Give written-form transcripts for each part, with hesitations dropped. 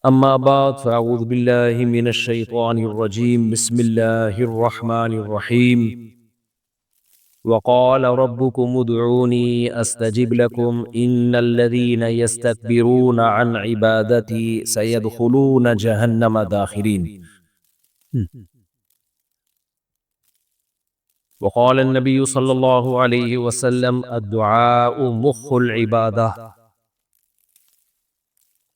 أما بعد فأعوذ بالله من الشيطان الرجيم بسم الله الرحمن الرحيم وقال ربكم ادعوني أستجب لكم إن الذين يستكبرون عن عبادتي سيدخلون جهنم داخرين. وقال النبي صلى الله عليه وسلم الدعاء مخ العبادة.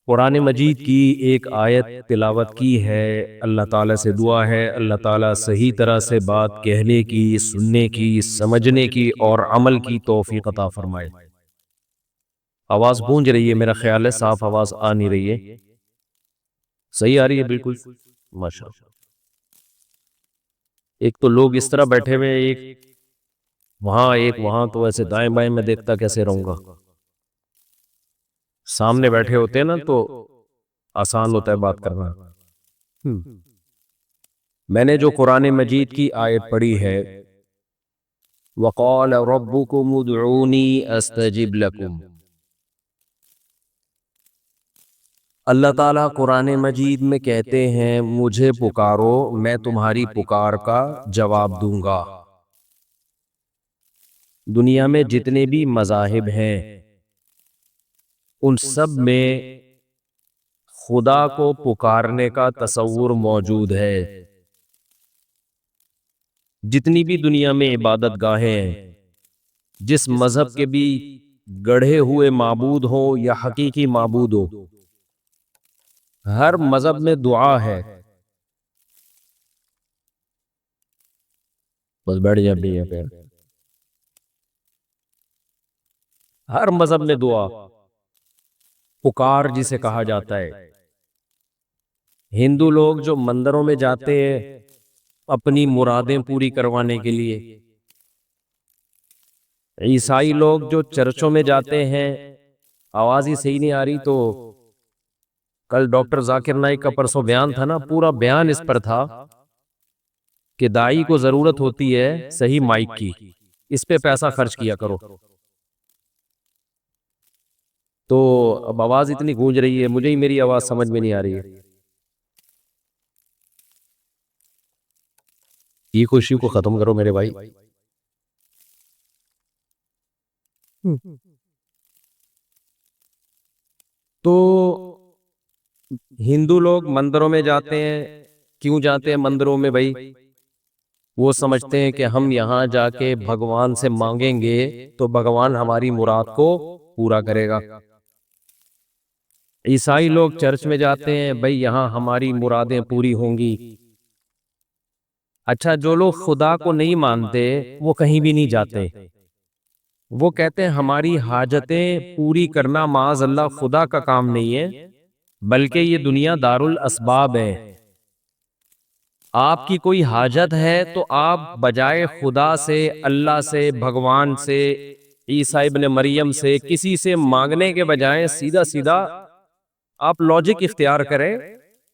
قرآن مجید کی ایک آیت تلاوت کی ہے، اللہ تعالیٰ سے دعا ہے اللہ تعالیٰ صحیح طرح سے بات کہنے کی، سننے کی، سمجھنے کی اور عمل کی توفیق عطا فرمائے۔ آواز گونج رہی ہے، میرا خیال ہے صاف آواز آ نہیں رہی ہے، صحیح آ رہی ہے بالکل؟ ماشاءاللہ۔ ایک تو لوگ اس طرح بیٹھے ہوئے، ایک وہاں، تو ایسے دائیں بائیں میں دیکھتا کیسے رہوں گا۔ سامنے بیٹھے ہوتے ہیں نا تو آسان ہوتا ہے بات کرنا۔ میں نے جو قرآن مجید کی آیت پڑھی ہے وَقَالَ رَبُّكُمُ ادْعُونِي أَسْتَجِبْ لَكُمْ، اللہ تعالیٰ قرآن مجید میں کہتے ہیں مجھے پکارو میں تمہاری پکار کا جواب دوں گا۔ دنیا میں جتنے بھی مذاہب ہیں ان سب میں خدا کو پکارنے کا تصور موجود ہے۔ جتنی بھی دنیا میں عبادت گاہیں ہیں، جس مذہب کے بھی گڑھے ہوئے معبود ہو یا حقیقی معبود ہو، ہر مذہب میں دعا ہے۔ بس بیٹھ جا بھی ہے پیر۔ ہر مذہب میں دعا، پکار جسے کہا جاتا ہے۔ ہندو لوگ جو مندروں میں جاتے ہیں اپنی مرادیں پوری کروانے کے لیے، عیسائی لوگ جو چرچوں میں جاتے ہیں، آواز ہی صحیح نہیں آ رہی تو کل ڈاکٹر ذاکر نائک کا پرسوں بیان تھا نا، پورا بیان اس پر تھا کہ داعی کو ضرورت ہوتی ہے صحیح مائک کی، اس پہ پیسہ خرچ کیا کرو۔ تو اب آواز اتنی گونج رہی ہے، مجھے ہی میری آواز سمجھ میں نہیں آ رہی ہے۔ یہ خوشی کو ختم کرو میرے بھائی۔ تو ہندو لوگ مندروں میں جاتے ہیں، کیوں جاتے ہیں مندروں میں بھائی؟ وہ سمجھتے ہیں کہ ہم یہاں جا کے بھگوان سے مانگیں گے تو بھگوان ہماری مراد کو پورا کرے گا۔ عیسائی لوگ چرچ میں جاتے ہیں، بھائی یہاں ہماری مرادیں پوری ہوں گی۔ اچھا، جو لوگ خدا کو نہیں مانتے وہ کہیں بھی نہیں جاتے، وہ کہتے ہیں ہماری حاجتیں پوری کرنا معاذ اللہ خدا کا کام نہیں ہے، بلکہ یہ دنیا دار الاسباب ہے۔ آپ کی کوئی حاجت ہے تو آپ بجائے خدا سے، اللہ سے، بھگوان سے، عیسیٰ ابن مریم سے، کسی سے مانگنے کے بجائے سیدھا سیدھا آپ لاجک اختیار کریں،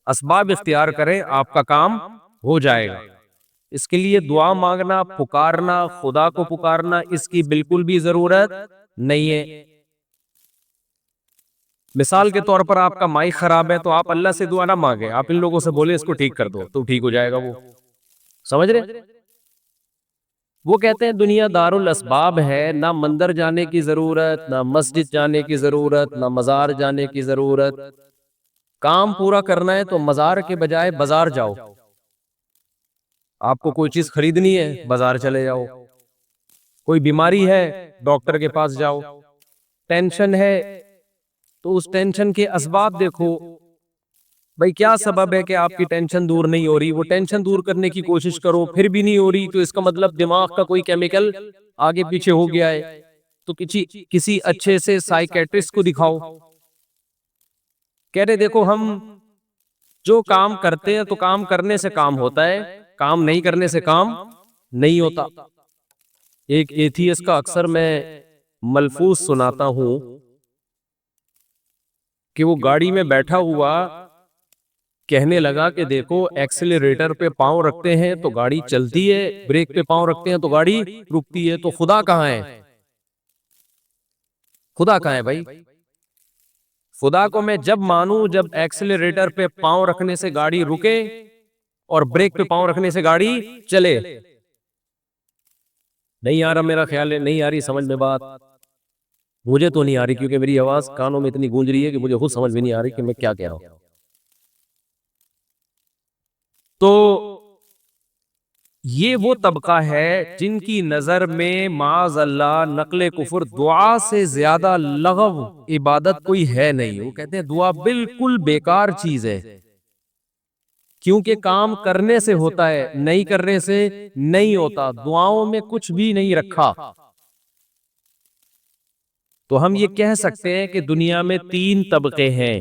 اسباب اختیار کریں، آپ کا کام ہو جائے گا۔ اس کے لیے دعا مانگنا، پکارنا، خدا کو پکارنا، اس کی بالکل بھی ضرورت نہیں ہے۔ مثال کے طور پر آپ کا مائک خراب ہے تو آپ اللہ سے دعا نہ مانگے، آپ ان لوگوں سے بولے اس کو ٹھیک کر دو تو ٹھیک ہو جائے گا۔ وہ سمجھ رہے؟ وہ کہتے ہیں دنیا دار الاسباب ہے، نہ مندر جانے کی ضرورت، نہ مسجد جانے کی ضرورت، نہ مزار جانے کی ضرورت۔ کام پورا کرنا ہے تو مزار کے بجائے بازار جاؤ۔ آپ کو کوئی چیز خریدنی ہے بازار چلے جاؤ، کوئی بیماری ہے ڈاکٹر کے پاس جاؤ، ٹینشن ہے تو اس ٹینشن کے اسباب دیکھو، بھئی کیا سبب ہے کہ آپ کی ٹینشن دور نہیں ہو رہی، وہ ٹینشن دور کرنے کی کوشش کرو، پھر بھی نہیں ہو رہی تو اس کا مطلب دماغ کا کوئی کیمیکل آگے پیچھے ہو گیا ہے، تو کسی اچھے سے سائیکیٹرسٹ کو دکھاؤ۔ کہہ رہے دیکھو ہم جو کام کرتے ہیں تو کام کرنے سے کام ہوتا ہے، کام نہیں کرنے سے کام نہیں ہوتا۔ ایک ایتھیسٹ کا اکثر میں ملفوظ سناتا ہوں کہ وہ گاڑی میں بیٹھا ہوا کہنے لگا کہ دیکھو ایکسیلریٹر پہ پاؤں رکھتے ہیں تو گاڑی چلتی ہے، بریک پہ پاؤں رکھتے ہیں تو گاڑی رکتی ہے، تو خدا کہاں ہے؟ خدا کہاں ہے بھائی؟ خدا کو میں جب مانوں جب ایکسلریٹر پہ پاؤں رکھنے سے گاڑی رکے اور بریک پہ پاؤں رکھنے سے گاڑی چلے. نہیں آ رہا میرا خیال ہے, نہیں آ رہی سمجھ میں بات. مجھے تو نہیں آ رہی کیونکہ میری آواز کانوں میں اتنی گونج رہی ہے کہ مجھے خود سمجھ میں نہیں آ رہی کہ میں کیا کہہ رہا ہوں. تو یہ وہ طبقہ ہے جن کی نظر میں معاذ اللہ نقل کفر دعا سے زیادہ لغو عبادت کوئی ہے نہیں. وہ کہتے ہیں دعا بالکل بیکار چیز ہے, کیونکہ کام کرنے سے ہوتا ہے, نہیں کرنے سے نہیں ہوتا. دعاؤں میں کچھ بھی نہیں رکھا. تو ہم یہ کہہ سکتے ہیں کہ دنیا میں 3 طبقے ہیں.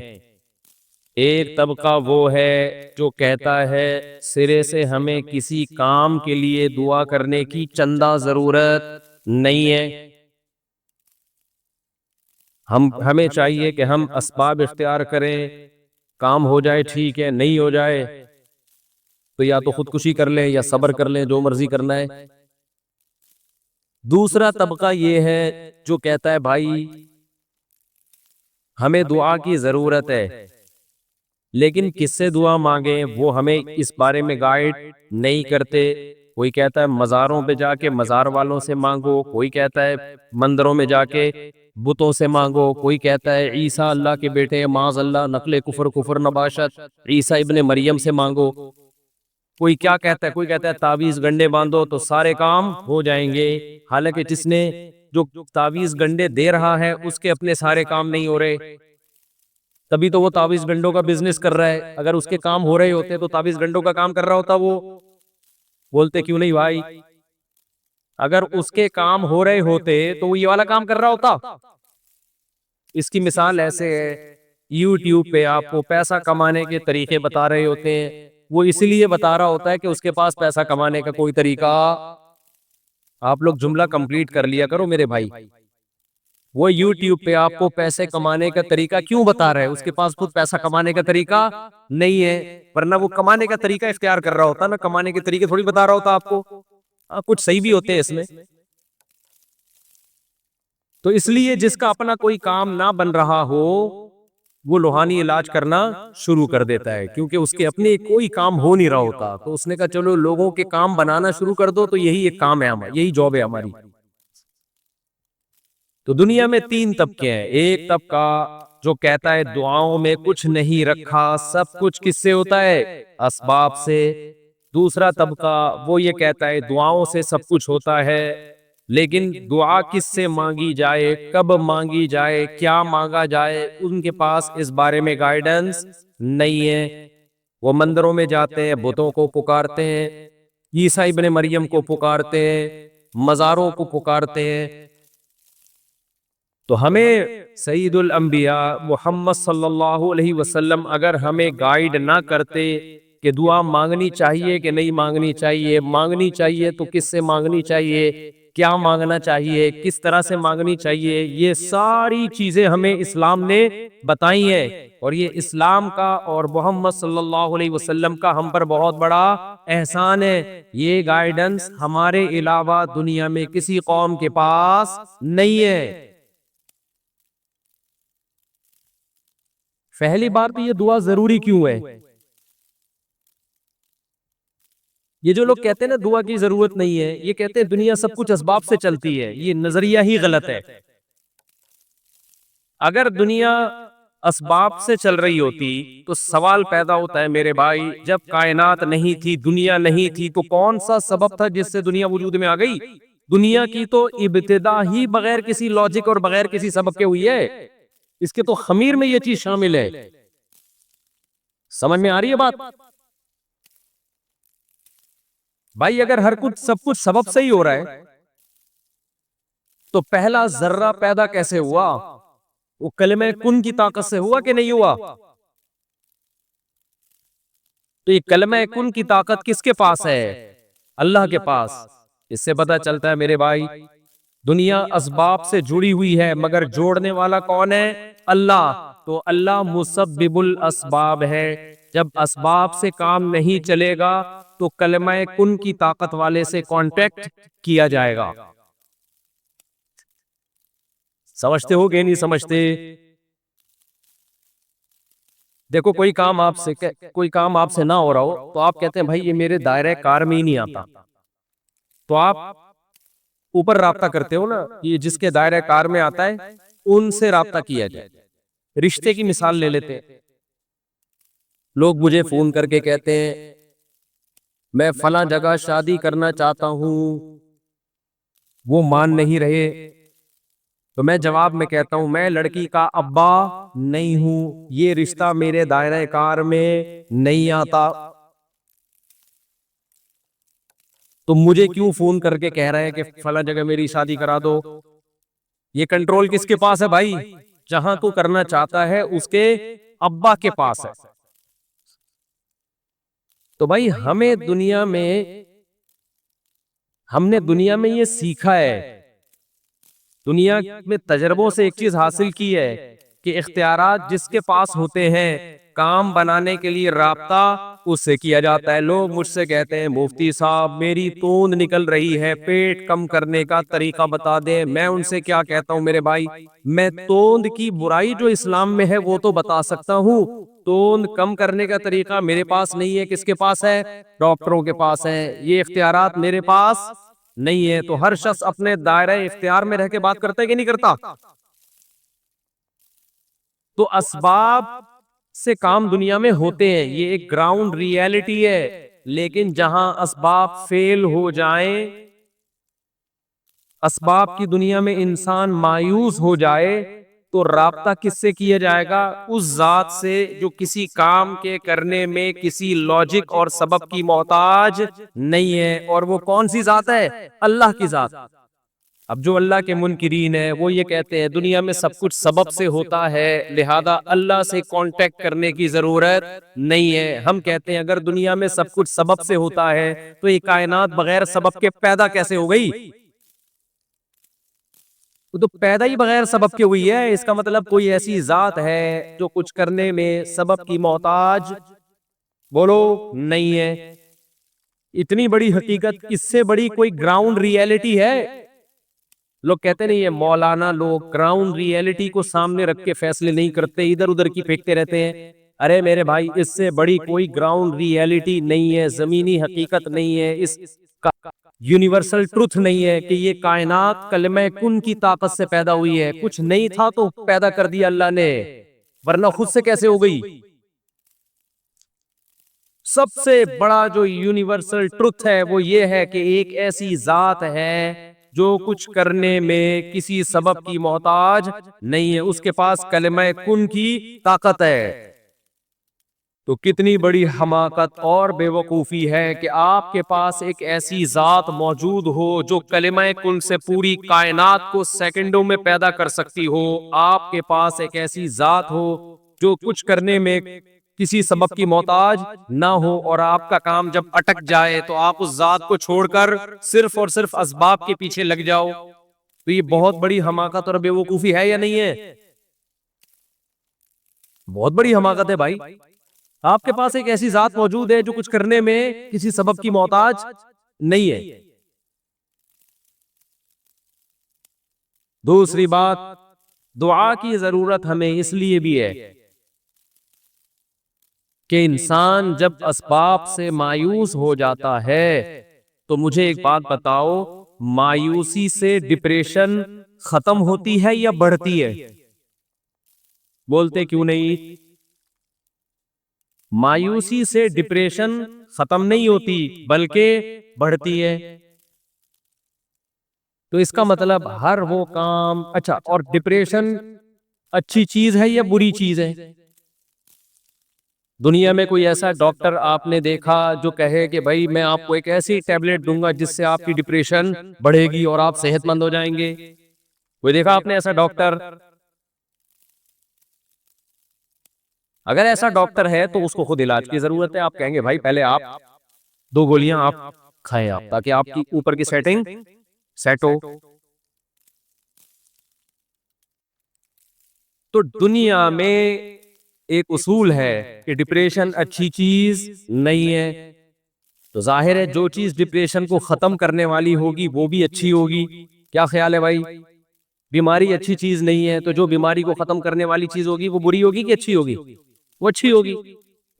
ایک طبقہ وہ ہے جو کہتا ہے سرے سے ہمیں کسی کام کے لیے دعا کرنے کی چندہ ضرورت نہیں ہے, ہمیں چاہیے کہ ہم اسباب اختیار کریں, کام ہو جائے ٹھیک ہے, نہیں ہو جائے تو یا تو خودکشی کر لیں یا صبر کر لیں, جو مرضی کرنا ہے. دوسرا طبقہ یہ ہے جو کہتا ہے بھائی ہمیں دعا کی ضرورت ہے, لیکن کس سے دعا مانگیں وہ ہمیں اس بارے میں گائیڈ نہیں کرتے. کوئی کہتا ہے مزاروں پہ جا کے مزار والوں سے مانگو, کوئی کہتا ہے مندروں میں جا کے بتوں سے مانگو, کوئی کہتا ہے عیسیٰ اللہ کے بیٹے معاذ اللہ نقل کفر کفر نباشت عیسیٰ ابن مریم سے مانگو. کوئی کیا کہتا ہے, کوئی کہتا ہے تعویذ گنڈے باندھو تو سارے کام ہو جائیں گے. حالانکہ جس نے جو تعویذ گنڈے دے رہا ہے اس کے اپنے سارے کام نہیں ہو رہے, تبھی تو وہ تعویذ گنڈوں کا بزنس کر رہا ہے. اگر اس کے کام ہو رہے ہوتے تو تعویذ گنڈوں کا کام کر رہا ہوتا, وہ بولتے کیوں نہیں بھائی. اگر اس کے کام ہو رہے ہوتے تو وہ یہ والا کام کر رہا ہوتا. اس کی مثال ایسے ہے, یوٹیوب پہ آپ کو پیسہ کمانے کے طریقے بتا رہے ہوتے ہیں, وہ اسی لیے بتا رہا ہوتا ہے کہ اس کے پاس پیسہ کمانے کا کوئی طریقہ. آپ لوگ جملہ کمپلیٹ کر لیا کرو میرے بھائی. وہ یوٹیوب پہ آپ کو پیسے کمانے کا طریقہ کیوں بتا رہا ہے؟ اس کے پاس خود پیسہ کمانے کا طریقہ نہیں ہے, ورنہ وہ کمانے کا طریقہ اختیار کر رہا ہوتا, نہ کمانے کے طریقے تھوڑی بتا رہا ہوتا آپ کو. کچھ صحیح بھی ہوتے ہیں اس میں. تو اس لیے جس کا اپنا کوئی کام نہ بن رہا ہو وہ روحانی علاج کرنا شروع کر دیتا ہے, کیونکہ اس کے اپنے کوئی کام ہو نہیں رہا ہوتا. تو اس نے کہا چلو لوگوں کے کام بنانا شروع کر دو, تو یہی ایک کام ہے ہمارا, یہی جاب ہے ہماری. تو دنیا میں 3 طبقے ہیں. ایک طبقہ جو کہتا ہے دعاؤں میں کچھ نہیں رکھا, سب کچھ کس سے ہوتا ہے؟ اسباب سے. دوسرا طبقہ وہ یہ کہتا ہے دعاؤں سے سب کچھ ہوتا ہے, لیکن دعا کس سے مانگی جائے, کب مانگی جائے, کیا مانگا جائے, ان کے پاس اس بارے میں گائیڈنس نہیں ہے. وہ مندروں میں جاتے ہیں, بتوں کو پکارتے ہیں, عیسیٰ ابن مریم کو پکارتے ہیں, مزاروں کو پکارتے ہیں. تو ہمیں سید الانبیاء محمد صلی اللہ علیہ وسلم اگر ہمیں گائیڈ نہ کرتے کہ دعا مانگنی چاہیے کہ نہیں مانگنی چاہیے, مانگنی چاہیے تو کس سے مانگنی چاہیے, کیا مانگنا چاہیے, کس طرح سے مانگنی چاہیے, یہ ساری چیزیں ہمیں اسلام نے بتائی ہیں. اور یہ اسلام کا اور محمد صلی اللہ علیہ وسلم کا ہم پر بہت بڑا احسان ہے. یہ گائیڈنس ہمارے علاوہ دنیا میں کسی قوم کے پاس نہیں ہے. پہلی بار تو یہ دعا ضروری کیوں ہے؟ یہ جو لوگ کہتے ہیں نا دعا کی ضرورت نہیں ہے, یہ کہتے ہیں دنیا سب کچھ اسباب سے چلتی ہے. یہ نظریہ ہی غلط ہے. اگر دنیا اسباب سے چل رہی ہوتی تو سوال پیدا ہوتا ہے میرے بھائی, جب کائنات نہیں تھی, دنیا نہیں تھی, تو کون سا سبب تھا جس سے دنیا وجود میں آ گئی؟ دنیا کی تو ابتدا ہی بغیر کسی لاجک اور بغیر کسی سبب کے ہوئی ہے. اس کے تو خمیر میں یہ چیز شامل ہے. سمجھ میں آ رہی ہے بات؟ بھائی اگر ہر کچھ سب کچھ سبب سے ہی ہو رہا ہے تو پہلا ذرہ پیدا کیسے ہوا؟ وہ کلمہ کن کی طاقت سے ہوا کہ نہیں ہوا؟ تو یہ کلمہ کن کی طاقت کس کے پاس ہے؟ اللہ کے پاس. اس سے پتہ چلتا ہے میرے بھائی دنیا اسباب سے جڑی ہوئی ہے, مگر جوڑنے والا کون ہے؟ اللہ. تو اللہ مسبب الاسباب ہے. جب اسباب سے کام نہیں چلے گا تو کلمہ کن کی طاقت والے سے کانٹیکٹ کیا جائے گا. سمجھتے ہو کہ نہیں سمجھتے؟ دیکھو کوئی کام آپ سے نہ ہو رہا ہو تو آپ کہتے ہیں بھائی یہ میرے دائرہ کار میں ہی نہیں آتا، تو آپ اوپر رابطہ کرتے ہو نا، یہ جس کے دائرہ کار میں آتا ہے ان سے رابطہ کیا جائے۔ رشتے کی مثال لے لیتے ہیں، لوگ مجھے فون کر کے کہتے ہیں میں فلاں جگہ شادی کرنا چاہتا ہوں، وہ مان نہیں رہے، تو میں جواب میں کہتا ہوں میں لڑکی کا ابا نہیں ہوں، یہ رشتہ میرے دائرہ کار میں نہیں آتا، تو مجھے کیوں فون کر کے کہہ رہے ہیں کہ فلاں جگہ میری شادی کرا دو؟ یہ کنٹرول کس کے پاس ہے بھائی؟ جہاں تو کرنا چاہتا ہے اس کے ابا کے پاس ہے۔ تو بھائی ہم نے دنیا میں یہ سیکھا ہے، دنیا میں تجربوں سے ایک چیز حاصل کی ہے کہ اختیارات جس کے پاس ہوتے ہیں کام بنانے کے لیے رابطہ اس سے کیا جاتا ہے۔ لوگ مجھ سے کہتے ہیں مفتی صاحب میری توند نکل رہی ہے، پیٹ کم کرنے کا طریقہ بتا دیں۔ میں ان سے کیا کہتا ہوں میرے بھائی، میں توند کی برائی جو اسلام میں ہے وہ تو بتا سکتا ہوں، توند کم کرنے کا طریقہ میرے پاس نہیں ہے۔ کس کے پاس ہے؟ ڈاکٹروں کے پاس ہے۔ یہ اختیارات میرے پاس نہیں ہے۔ تو ہر شخص اپنے دائرہ اختیار میں رہ کے بات کرتا ہے کہ نہیں کرتا؟ تو اسباب سے کام دنیا میں ہوتے ہیں، یہ ایک گراؤنڈ ریئلٹی ہے، لیکن جہاں اسباب فیل ہو جائیں، اسباب کی دنیا میں انسان مایوس ہو جائے، تو رابطہ کس سے کیا جائے گا؟ اس ذات سے جو کسی کام کے کرنے میں کسی لاجک اور سبب کی محتاج نہیں ہے۔ اور وہ کون سی ذات ہے؟ اللہ کی ذات۔ اب جو اللہ کے منکرین ہیں وہ یہ کہتے ہیں دنیا میں سب کچھ سبب سے ہوتا ہے، لہذا اللہ سے کانٹیکٹ کرنے کی ضرورت نہیں ہے۔ ہم کہتے ہیں اگر دنیا میں سب کچھ سبب سے ہوتا ہے تو یہ کائنات بغیر سبب کے پیدا کیسے ہو گئی؟ وہ تو پیدا ہی بغیر سبب کے ہوئی ہے۔ اس کا مطلب کوئی ایسی ذات ہے جو کچھ کرنے میں سبب کی محتاج بولو نہیں ہے۔ اتنی بڑی حقیقت، اس سے بڑی کوئی گراؤنڈ ریئلٹی ہے؟ لوگ کہتے نہیں یہ مولانا لوگ گراؤنڈ ریئلٹی کو سامنے رکھ کے فیصلے نہیں کرتے، ادھر ادھر کی پھینکتے رہتے ہیں۔ ارے میرے بھائی اس سے بڑی کوئی گراؤنڈ ریئلٹی نہیں ہے، زمینی حقیقت نہیں ہے، اس کا یونیورسل ٹروتھ نہیں ہے کہ یہ کائنات کلمہ کن کی طاقت سے پیدا ہوئی ہے۔ کچھ نہیں تھا تو پیدا کر دیا اللہ نے، ورنہ خود سے کیسے ہو گئی؟ سب سے بڑا جو یونیورسل ٹروتھ ہے وہ یہ ہے کہ ایک ایسی ذات ہے جو کچھ کرنے میں کسی سبب کی محتاج نہیں ہے، اس کے پاس کلمہ کن کی طاقت ہے۔ تو کتنی بڑی حماقت اور بے وقوفی ہے کہ آپ کے پاس ایک ایسی ذات موجود ہو جو کلمہ کن سے پوری کائنات کو سیکنڈوں میں پیدا کر سکتی ہو۔ آپ کے پاس ایک ایسی ذات ہو جو کچھ کرنے میں کسی سبب کی محتاج نہ ہو، اور آپ کا کام جب اٹک جائے تو آپ اس ذات کو چھوڑ کر صرف اور صرف اسباب کے پیچھے لگ جاؤ۔ تو یہ بہت بڑی حماقت اور بے وقوفی ہے یا نہیں ہے؟ بہت بڑی حماقت ہے بھائی۔ آپ کے پاس ایک ایسی ذات موجود ہے جو کچھ کرنے میں کسی سبب کی محتاج نہیں ہے۔ دوسری بات، دعا کی ضرورت ہمیں اس لیے بھی ہے کہ انسان جب اسباب سے مایوس ہو جاتا ہے تو مجھے ایک بات بتاؤ، مایوسی سے ڈپریشن ختم ہوتی ہے یا بڑھتی ہے؟ بولتے کیوں نہیں؟ مایوسی سے ڈپریشن ختم نہیں ہوتی بلکہ بڑھتی ہے۔ تو اس کا مطلب ہر وہ کام، اچھا، اور ڈپریشن اچھی چیز ہے یا بری چیز ہے؟ دنیا میں کوئی ایسا ڈاکٹر آپ نے دیکھا جو کہے کہ بھائی میں آپ کو ایک ایسی ٹیبلٹ دوں گا جس سے آپ کی ڈپریشن بڑھے گی اور آپ صحت مند ہو جائیں گے؟ کوئی دیکھا آپ نے ایسا ڈاکٹر؟ اگر ایسا ڈاکٹر ہے تو اس کو خود علاج کی ضرورت ہے۔ آپ کہیں گے بھائی پہلے آپ 2 گولیاں آپ کھائیں آپ، تاکہ آپ کی اوپر کی سیٹنگ سیٹ ہو۔ تو دنیا میں ایک اصول ہے کہ ڈپریشن اچھی چیز نہیں ہے، تو ظاہر ہے جو چیز ڈپریشن کو ختم کرنے والی ہوگی وہ بھی اچھی ہوگی۔ کیا خیال ہے بھائی؟ بیماری اچھی چیز نہیں ہے تو جو بیماری کو ختم کرنے والی چیز ہوگی وہ بری ہوگی کہ اچھی ہوگی؟ وہ اچھی ہوگی.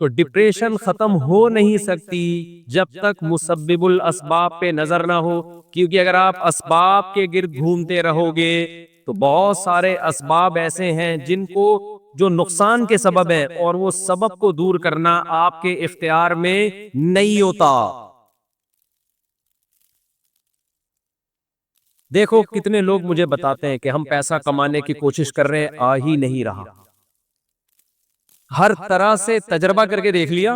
تو ڈپریشن ختم ہو نہیں سکتی جب تک مسبب الاسباب پہ نظر نہ ہو. کیونکہ اگر آپ اسباب کے گرد گھومتے رہو گے تو بہت سارے اسباب ایسے ہیں جن کو جو نقصان کے سبب ہیں، اور وہ سبب کو دور کرنا آپ کے اختیار میں نہیں ہوتا. دیکھو کتنے لوگ مجھے بتاتے ہیں کہ ہم پیسہ کمانے کی کوشش کر رہے ہیں، آ ہی نہیں رہا. ہر طرح سے تجربہ کر کے دیکھ لیا،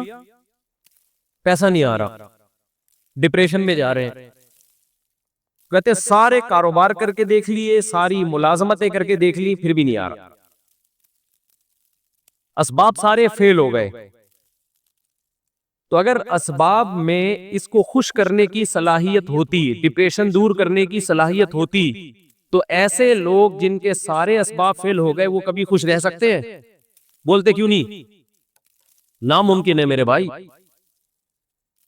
پیسہ نہیں آ رہا، ڈپریشن میں جا رہے ہیں. کہتے سارے کاروبار کر کے دیکھ لیے، ساری ملازمتیں کر کے دیکھ لی، پھر بھی نہیں آ رہا. اسباب سارے فیل ہو گئے. تو اگر اسباب میں اس کو خوش کرنے کی صلاحیت ہوتی، ڈپریشن دور کرنے کی صلاحیت ہوتی، تو ایسے لوگ جن کے سارے اسباب فیل ہو گئے وہ کبھی خوش رہ سکتے ہیں؟ بولتے کیوں نہیں؟ ناممکن ہے میرے بھائی.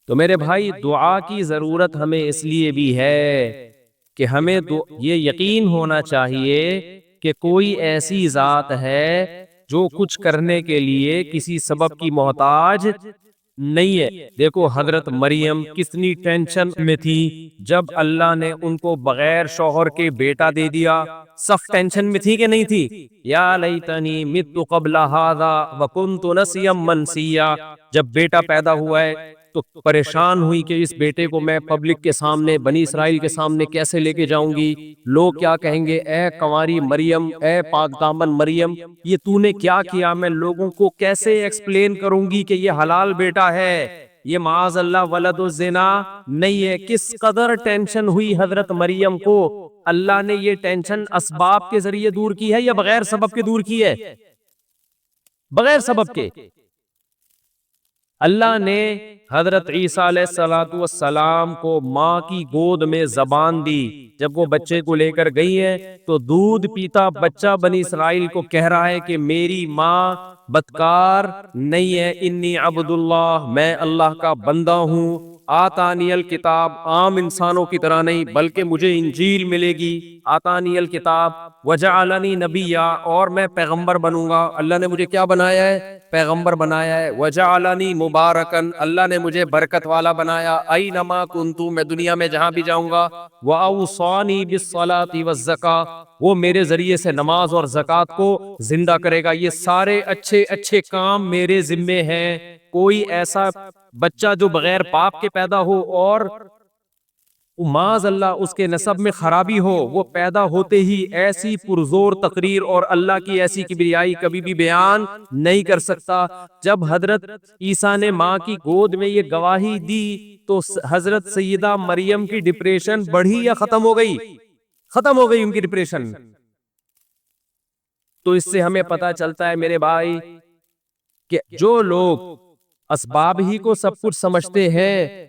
تو میرے بھائی دعا کی ضرورت ہمیں اس لیے بھی ہے کہ ہمیں یہ یقین ہونا چاہیے کہ کوئی ایسی ذات ہے جو کچھ کرنے کے لیے کسی سبب کی محتاج نہیں ہے. دیکھو حضرت مریم کتنی ٹینشن میں تھی جب اللہ نے ان کو بغیر شوہر کے بیٹا دے دیا. سخت ٹینشن میں تھی کہ نہیں تھی؟ یا لیتنی مت قبل ھذا وکنت نسیا منسیا. جب بیٹا پیدا ہوا ہے تو پریشان ہوئی کہ اس بیٹے کو میں پبلک کے سامنے، بنی اسرائیل کے سامنے کیسے لے کے جاؤں گی؟ لوگ کیا کہیں گے؟ اے کنواری مریم، اے پاک دامن مریم، یہ تو نے کیا کیا؟ میں لوگوں کو کیسے ایکسپلین کروں گی کہ یہ حلال بیٹا ہے، یہ معاذ اللہ ولد الزنا نہیں ہے؟ کس قدر ٹینشن ہوئی حضرت مریم کو. اللہ نے یہ ٹینشن اسباب کے ذریعے دور کی ہے یا بغیر سبب کے دور کی ہے؟ بغیر سبب کے. اللہ نے حضرت عیسیٰ علیہ السلام کو ماں کی گود میں زبان دی. جب وہ بچے کو لے کر گئی ہے تو دودھ پیتا بچہ بنی اسرائیل کو کہہ رہا ہے کہ میری ماں بدکار نہیں ہے. انی عبد اللہ، میں اللہ کا بندہ ہوں. آتانی الکتاب، عام انسانوں کی طرح نہیں بلکہ مجھے انجیل ملے گی. آتانی الکتاب وجعلنی نبیا، اور میں پیغمبر بنوں گا. اللہ نے مجھے کیا بنایا ہے؟ پیغمبر بنایا ہے. وجعلنی مبارکن، اللہ نے مجھے برکت والا بنایا. اینما کنت، میں دنیا میں جہاں بھی جاؤں گا. واوصانی بالصلاۃ والزکاۃ، وہ میرے ذریعے سے نماز اور زکوٰۃ کو زندہ کرے گا. یہ سارے اچھے اچھے کام میرے ذمے ہیں. کوئی ایسا بچہ جو بغیر باپ کے پیدا ہو اور معاذ اللہ اس کے نسب میں خرابی ہو، وہ پیدا ہوتے ہی ایسی پرزور تقریر اور اللہ کی ایسی کبریائی کبھی بھی بیان نہیں کر سکتا. جب حضرت عیسیٰ نے ماں کی گود میں یہ گواہی دی تو حضرت سیدہ مریم کی ڈپریشن بڑھی یا ختم ہو گئی؟ ختم ہو گئی ان کی ڈپریشن. تو اس سے ہمیں پتا چلتا ہے میرے بھائی کہ جو لوگ اسباب ہی کو سب کچھ سمجھتے ہیں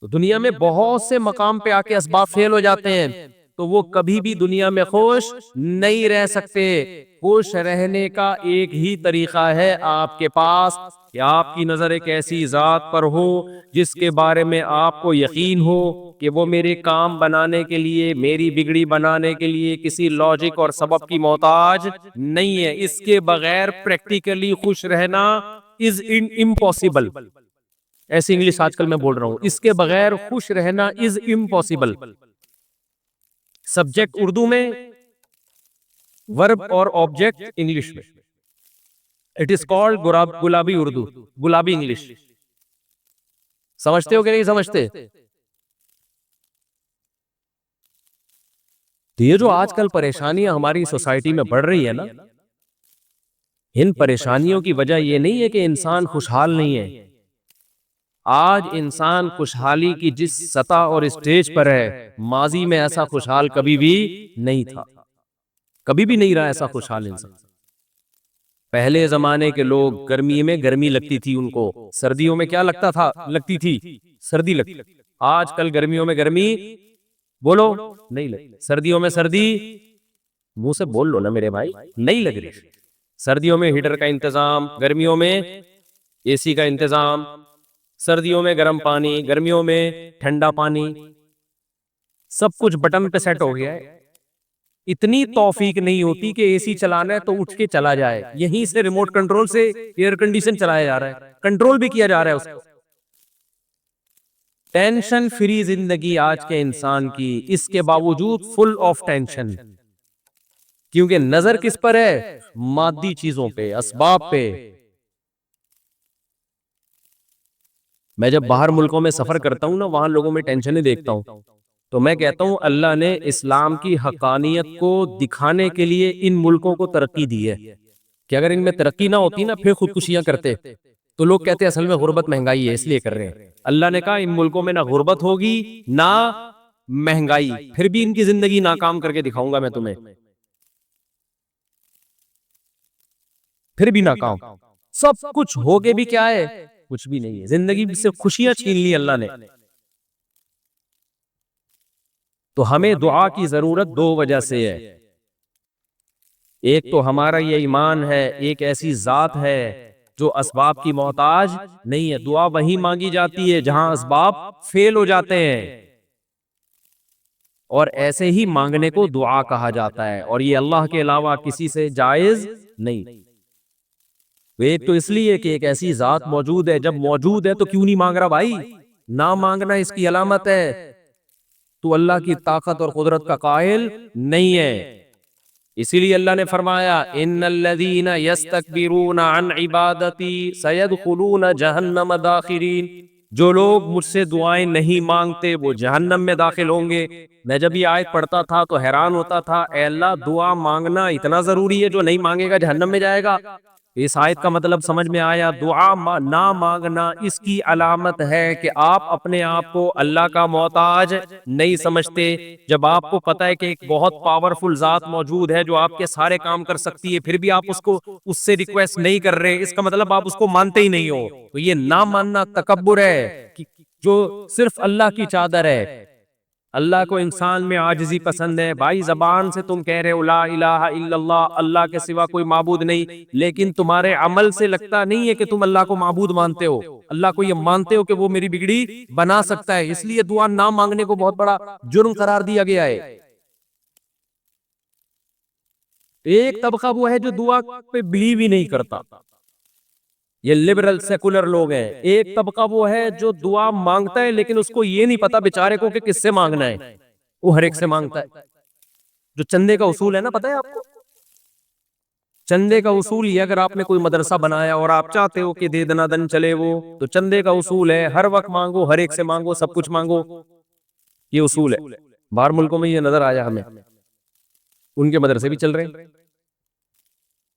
تو دنیا میں بہت سے مقام پہ آ کے اسباب فیل ہو جاتے ہیں تو وہ کبھی بھی دنیا میں خوش نہیں رہ سکتے. خوش رہنے کا ایک ہی طریقہ ہے آپ کے پاس کہ آپ کی نظر ایک ایسی ذات پر ہو جس کے بارے میں آپ کو یقین ہو کہ وہ میرے کام بنانے کے لیے، میری بگڑی بنانے کے لیے کسی لاجک اور سبب کی محتاج نہیں ہے. اس کے بغیر پریکٹیکلی خوش رہنا از امپاسبل. ایسی انگلش آج کل میں بول رہا ہوں، اس کے بغیر خوش رہنا از امپاسبل. سبجیکٹ اردو میں، ورب اور آبجیکٹ انگلش میں. اٹ از کالڈ گلابی اردو، گلابی انگلش. سمجھتے ہو کہ نہیں سمجھتے؟ تو یہ جو آج کل پریشانیاں ہماری سوسائٹی میں بڑھ رہی ہے نا، ان پریشانیوں کی وجہ یہ نہیں ہے کہ انسان خوشحال نہیں ہے. آج انسان خوشحالی کی جس سطح اور اسٹیج پر ہے، ماضی میں ایسا خوشحال کبھی بھی نہیں تھا، کبھی بھی نہیں رہا ایسا خوشحال انسان. پہلے زمانے کے لوگ گرمی میں گرمی لگتی تھی ان کو، سردیوں میں کیا لگتا تھا؟ لگتی تھی سردی لگتی. آج کل گرمیوں میں گرمی بولو نہیں لگتی، سردیوں میں سردی منہ سے بول لو نا میرے بھائی، نہیں لگ رہی. سردیوں میں ہیٹر کا انتظام، گرمیوں میں اے سی کا انتظام. سردیوں میں گرم پانی، گرمیوں میں ٹھنڈا پانی، سب کچھ بٹن پہ سیٹ ہو گیا ہے. اتنی توفیق نہیں ہوتی کہ اے سی چلانا ہے تو اٹھ کے چلا جائے، یہیں سے ریموٹ کنٹرول سے ایئر کنڈیشن چلایا جا رہا ہے، کنٹرول بھی کیا جا رہا ہے اس کو۔ ٹینشن فری زندگی آج کے انسان کی، اس کے باوجود فل آف ٹینشن، کیونکہ نظر کس پر ہے؟ مادی چیزوں پہ، اسباب پہ۔ میں جب باہر ملکوں میں سفر کرتا ہوں نا، وہاں لوگوں میں ٹینشنیں دیکھتا ہوں، تو میں کہتا ہوں اللہ نے اسلام کی حقانیت کو دکھانے کے لیے ان ملکوں کو ترقی دی ہے، کہ اگر ان میں ترقی نہ ہوتی نا پھر خودکشیاں کرتے۔ تو لوگ کہتے ہیں اصل میں غربت مہنگائی ہے اس لیے کر رہے ہیں۔ اللہ نے کہا ان ملکوں میں نہ غربت ہوگی نہ مہنگائی، پھر بھی ان کی زندگی ناکام کر کے دکھاؤں گا میں تمہیں، پھر بھی ناکام۔ سب کچھ ہو کے بھی کیا ہے؟ کچھ بھی نہیں ہے، زندگی سے خوشیاں چھین لی اللہ نے۔ تو ہمیں دعا کی ضرورت دو وجہ سے ہے، ایک تو ہمارا یہ ایمان ہے، ایک ایسی ذات ہے جو اسباب کی محتاج نہیں ہے۔ دعا وہیں مانگی جاتی ہے جہاں اسباب فیل ہو جاتے ہیں، اور ایسے ہی مانگنے کو دعا کہا جاتا ہے، اور یہ اللہ کے علاوہ کسی سے جائز نہیں۔ ایک تو اس لیے کہ ایک ایسی ذات موجود ہے، جب موجود ہے تو کیوں نہیں مانگ رہا بھائی؟ نہ مانگنا اس کی علامت ہے تو اللہ کی طاقت اور قدرت کا قائل نہیں ہے۔ اسی لیے اللہ نے فرمایا ان الذین یستکبرون عن عبادتی سیدخلون جہنم داخرین، جو لوگ مجھ سے دعائیں نہیں مانگتے وہ جہنم میں داخل ہوں گے۔ میں جب یہ آیت پڑھتا تھا تو حیران ہوتا تھا، اے اللہ دعا مانگنا اتنا ضروری ہے، جو نہیں مانگے گا جہنم میں جائے گا؟ اس آیت کا مطلب سمجھ میں آیا، دعا نہ مانگنا اس کی علامت ہے کہ آپ اپنے آپ کو اللہ کا محتاج نہیں سمجھتے۔ جب آپ کو پتہ ہے کہ ایک بہت پاورفل ذات موجود ہے جو آپ کے سارے کام کر سکتی ہے، پھر بھی آپ اس سے ریکویسٹ نہیں کر رہے، اس کا مطلب آپ اس کو مانتے ہی نہیں ہو۔ تو یہ نہ ماننا تکبر ہے جو صرف اللہ کی چادر ہے۔ اللہ کو انسان میں عاجزی پسند ہے۔ بھائی زبان سے تم کہہ رہے ہو لا الہ الا اللہ، اللہ کے سوا کوئی معبود نہیں، لیکن تمہارے عمل سے لگتا نہیں ہے کہ تم اللہ کو معبود مانتے ہو، اللہ کو یہ مانتے ہو کہ وہ میری بگڑی بنا سکتا ہے۔ اس لیے دعا نہ مانگنے کو بہت بڑا جرم قرار دیا گیا ہے۔ ایک طبقہ وہ ہے جو دعا پہ بلیو ہی نہیں کرتا، یہ لبرل سیکولر لوگ ہیں۔ ایک طبقہ وہ ہے جو دعا مانگتا ہے لیکن اس کو یہ نہیں پتا بیچارے کو کہ کس سے مانگنا ہے، وہ ہر ایک سے مانگتا ہے۔ جو چندے کا اصول ہے نا، پتہ ہے آپ کو؟ چندے کا اصول یہ، اگر آپ نے کوئی مدرسہ بنایا اور آپ چاہتے ہو کہ دے دنا دن چلے وہ، تو چندے کا اصول ہے ہر وقت مانگو، ہر ایک سے مانگو، سب کچھ مانگو، یہ اصول ہے۔ باہر ملکوں میں یہ نظر آیا ہمیں، ان کے مدرسے بھی چل رہے ہیں۔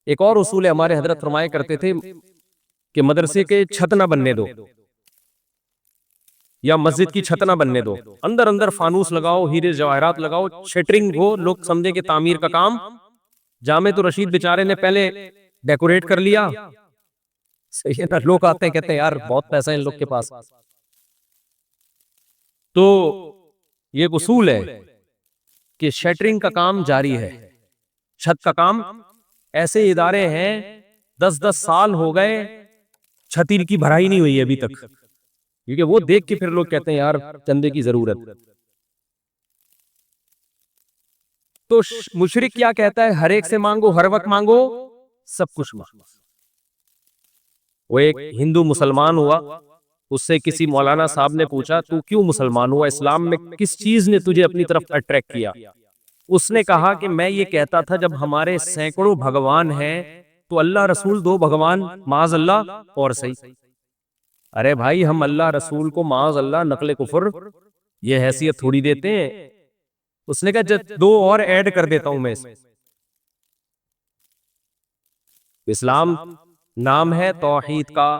ایک اور اصول ہے، ہمارے حضرت فرمایا کرتے تھے کہ مدرسے کے چھت نہ بننے دو، یا مسجد کی چھت نہ بننے دو، اندر اندر فانوس لگاؤ، ہیرے جواہرات لگاؤ، شٹرنگ ہو، لوگ سمجھے کہ تعمیر کا کام۔ جامع تو رشید بیچارے نے پہلے ڈیکوریٹ کر لیا، صحیح ہے نا؟ لوگ آتے ہیں کہتے ہیں یار بہت پیسہ ہے ان لوگ کے پاس۔ تو یہ ایک اصول ہے کہ شٹرنگ کا کام جاری ہے، چھت کا کام۔ ایسے ادارے ہیں 10 سال ہو گئے چھت کی بھرائی نہیں ہوئی ابھی تک، کیونکہ وہ دیکھ کے پھر لوگ کہتے ہیں یار چندے کی ضرورت۔ تو مشرک کیا کہتا ہے؟ ہر ایک سے مانگو، ہر وقت مانگو، سب کچھ مانگو۔ وہ ایک ہندو مسلمان ہوا، اس سے کسی مولانا صاحب نے پوچھا تو کیوں مسلمان ہوا، اسلام میں کس چیز نے تجھے اپنی طرف اٹریکٹ کیا؟ اس نے کہا کہ میں یہ کہتا تھا جب ہمارے سینکڑوں بھگوان ہیں تو اللہ رسول 2 بھگوان معاذ اللہ اور صحیح۔ ارے بھائی ہم اللہ رسول کو معاذ اللہ نقل کفر یہ حیثیت تھوڑی دیتے ہیں۔ اس نے کہا جب 2 اور ایڈ کر دیتا ہوں میں اس۔ اسلام نام ہے توحید کا،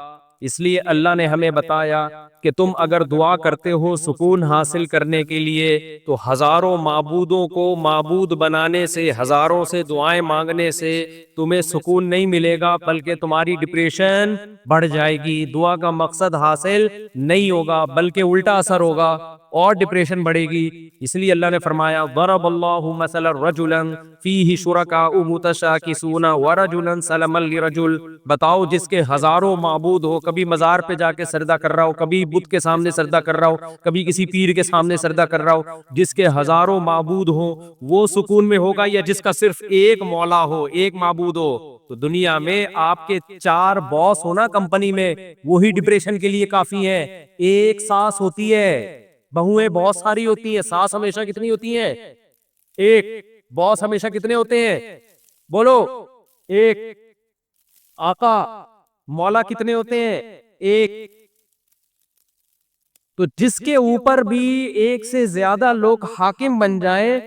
اس لیے اللہ نے ہمیں بتایا کہ تم اگر دعا کرتے ہو سکون حاصل کرنے کے لیے تو ہزاروں معبودوں کو معبود بنانے سے، ہزاروں سے دعائیں مانگنے سے تمہیں سکون نہیں ملے گا، بلکہ تمہاری ڈپریشن بڑھ جائے گی، دعا کا مقصد حاصل نہیں ہوگا بلکہ الٹا اثر ہوگا۔ اور ڈپریشن بڑھے گی. اس لیے اللہ نے فرمایا ضرب اللہ مثلا رجلا فیہ شرکاء متشاکسون ورجلا سلما لرجل. بتاؤ جس کے ہزاروں معبود ہو, کبھی مزار پہ جا کے سجدہ کر رہا ہو, کبھی بت کے سامنے سجدہ کر رہا ہو, کبھی کسی پیر کے سامنے سجدہ کر رہا ہو, جس کے ہزاروں معبود ہو وہ سکون میں ہوگا یا جس کا صرف ایک مولا ہو, ایک معبود ہو؟ تو دنیا میں آپ کے 4 باس ہونا کمپنی میں, وہی ڈپریشن کے لیے کافی ہے. ایک ساس ہوتی ہے, بہویں بہت ساری ہوتی ہیں, ساس ہمیشہ کتنی ہوتی ہیں؟ ایک. باس ہمیشہ کتنے ہوتے ہیں؟ بولو. ایک. آقا مولا کتنے ہوتے ہیں؟ ایک. تو جس کے اوپر بھی ایک سے زیادہ لوگ حاکم بن جائیں,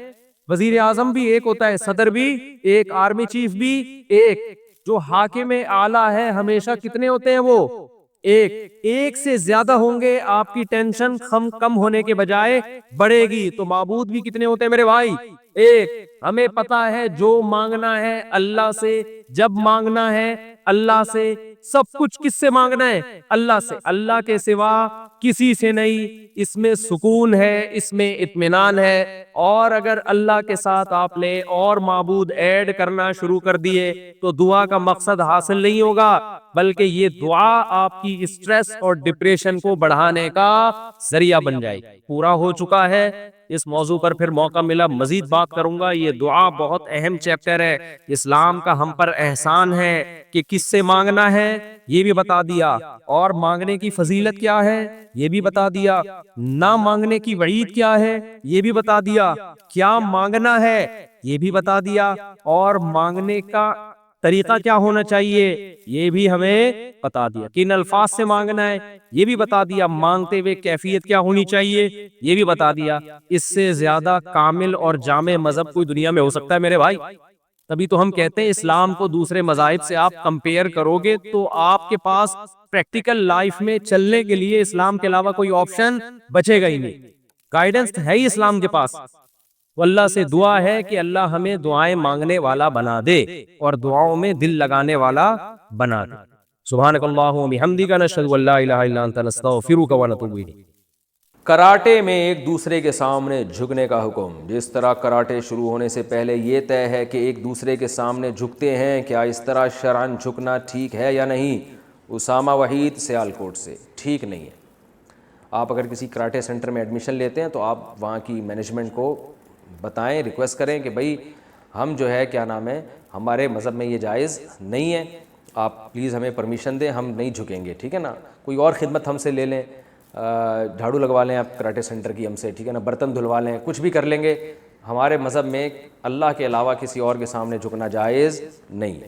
وزیر اعظم بھی ایک ہوتا ہے, صدر بھی ایک, آرمی چیف بھی ایک, جو حاکم اعلیٰ ہے ہمیشہ کتنے ہوتے ہیں وہ؟ ایک. ایک سے زیادہ ہوں گے آپ کی ٹینشن کم ہونے کے بجائے بڑھے گی. تو معبود بھی کتنے ہوتے ہیں میرے بھائی؟ ایک. ہمیں پتا ہے جو مانگنا ہے اللہ سے, جب مانگنا ہے اللہ سے, سب کچھ کس سے مانگنا ہے؟ اللہ سے. اللہ کے سوا کسی سے نہیں. اس میں سکون ہے, اس میں اطمینان ہے. اور اگر اللہ کے ساتھ آپ نے اور معبود ایڈ کرنا شروع کر دیے تو دعا کا مقصد حاصل نہیں ہوگا, بلکہ یہ دعا آپ کی اسٹریس اور ڈپریشن کو بڑھانے کا ذریعہ بن جائے گی. پورا ہو چکا ہے. اس موضوع پر پھر موقع ملا مزید بات کروں گا. یہ دعا بہت اہم چیپٹر ہے. اسلام کا ہم پر احسان ہے کہ کس سے مانگنا ہے یہ بھی بتا دیا, اور مانگنے کی فضیلت کیا ہے یہ بھی بتا دیا, نہ مانگنے کی وعید کیا ہے یہ بھی بتا دیا, کیا مانگنا ہے یہ بھی بتا دیا, اور مانگنے کا طریقہ کیا ہونا چاہیے یہ بھی ہمیں بتا دیا, کن الفاظ سے مانگنا ہے یہ بھی بتا دیا, مانگتے ہوئے کیفیت کیا ہونی چاہیے یہ بھی بتا دیا. اس سے زیادہ کامل اور جامع مذہب کوئی دنیا میں ہو سکتا ہے میرے بھائی؟ تبھی تو ہم کہتے ہیں اسلام کو دوسرے مذاہب سے آپ کمپیئر کرو گے تو آپ کے پاس پریکٹیکل لائف میں چلنے کے لیے اسلام کے علاوہ کوئی آپشن بچے گا ہی نہیں. گائیڈنس ہے ہی اسلام کے پاس. تو اللہ سے دعا ہے کہ اللہ ہمیں دعائیں مانگنے والا بنا دے اور دعاؤں میں دل لگانے والا بنا دے. سبحانک اللہم و بحمدک, نشہد ان لا الہ الا انت, نستغفرک و نتوب الیک. کراٹے میں ایک دوسرے کے سامنے جھکنے کا حکم. جس طرح کراٹے شروع ہونے سے پہلے یہ طے ہے کہ ایک دوسرے کے سامنے جھکتے ہیں, کیا اس طرح شرعاً جھکنا ٹھیک ہے یا نہیں؟ اسامہ وحید سیالکوٹ سے. ٹھیک نہیں ہے. آپ اگر کسی کراٹے سینٹر میں ایڈمیشن لیتے ہیں تو آپ وہاں کی مینجمنٹ کو بتائیں, ریکویسٹ کریں کہ بھائی ہم جو ہے کیا نام ہے, ہمارے مذہب میں یہ جائز نہیں ہے, آپ پلیز ہمیں پرمیشن دیں, ہم نہیں جھکیں گے, ٹھیک ہے نا. کوئی اور خدمت ہم سے لے لیں, جھاڑو لگوا لیں آپ کراٹے سینٹر کی ہم سے, ٹھیک ہے نا, برتن دھلوا لیں, کچھ بھی کر لیں گے. ہمارے مذہب میں اللہ کے علاوہ کسی اور کے سامنے جھکنا جائز نہیں ہے.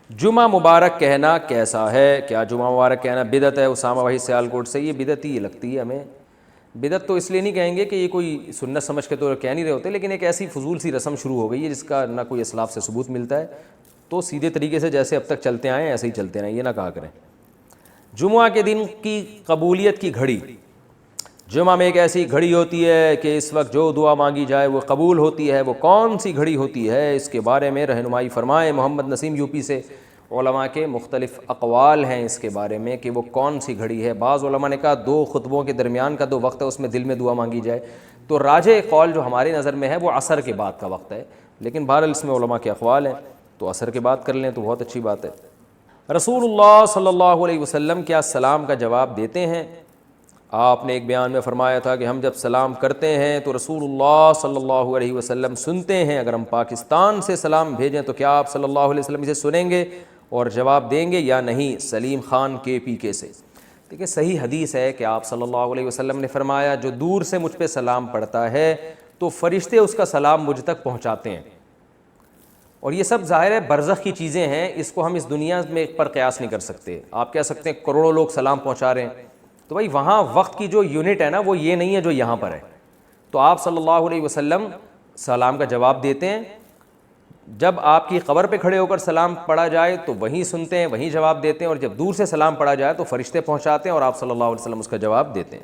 جمعہ مبارک کہنا کیسا ہے؟ کیا جمعہ مبارک کہنا بدعت ہے؟ اسامہ وحید سیالکوٹ سے. یہ بدعت ہی لگتی ہے ہمیں. بدعت تو اس لیے نہیں کہیں گے کہ یہ کوئی سنت سمجھ کے تو کہہ نہیں رہے ہوتے, لیکن ایک ایسی فضول سی رسم شروع ہو گئی ہے جس کا نہ کوئی اسلاف سے ثبوت ملتا ہے. تو سیدھے طریقے سے جیسے اب تک چلتے آئے ہیں ایسے ہی چلتے رہیں, یہ نہ کہا کریں. جمعہ کے دن کی قبولیت کی گھڑی. جمعہ میں ایک ایسی گھڑی ہوتی ہے کہ اس وقت جو دعا مانگی جائے وہ قبول ہوتی ہے. وہ کون سی گھڑی ہوتی ہے اس کے بارے میں رہنمائی فرمائیں. محمد نسیم یو پی سے. علماء کے مختلف اقوال ہیں اس کے بارے میں کہ وہ کون سی گھڑی ہے. بعض علماء نے کہا 2 خطبوں کے درمیان کا 2 وقت ہے, اس میں دل میں دعا مانگی جائے. تو راجح قول جو ہماری نظر میں ہے وہ عصر کے بعد کا وقت ہے, لیکن بہرحال اس میں علماء کے اقوال ہیں, تو عصر کے بعد کر لیں تو بہت اچھی بات ہے. رسول اللہ صلی اللہ علیہ وسلم کیا سلام کا جواب دیتے ہیں؟ آپ نے ایک بیان میں فرمایا تھا کہ ہم جب سلام کرتے ہیں تو رسول اللہ صلی اللہ علیہ وسلم سنتے ہیں. اگر ہم پاکستان سے سلام بھیجیں تو کیا آپ صلی اللہ علیہ وسلم اسے سنیں گے اور جواب دیں گے یا نہیں؟ سلیم خان KPK سے. دیکھیں صحیح حدیث ہے کہ آپ صلی اللہ علیہ وسلم نے فرمایا جو دور سے مجھ پہ سلام پڑھتا ہے تو فرشتے اس کا سلام مجھ تک پہنچاتے ہیں. اور یہ سب ظاہر ہے برزخ کی چیزیں ہیں, اس کو ہم اس دنیا میں پر قیاس نہیں کر سکتے. آپ کہہ سکتے ہیں کروڑوں لوگ سلام پہنچا رہے ہیں, تو بھائی وہاں وقت کی جو یونٹ ہے نا وہ یہ نہیں ہے جو یہاں پر ہے. تو آپ صلی اللہ علیہ وسلم سلام کا جواب دیتے ہیں. جب آپ کی قبر پہ کھڑے ہو کر سلام پڑھا جائے تو وہیں سنتے ہیں, وہیں جواب دیتے ہیں, اور جب دور سے سلام پڑھا جائے تو فرشتے پہنچاتے ہیں اور آپ صلی اللہ علیہ وسلم اس کا جواب دیتے ہیں.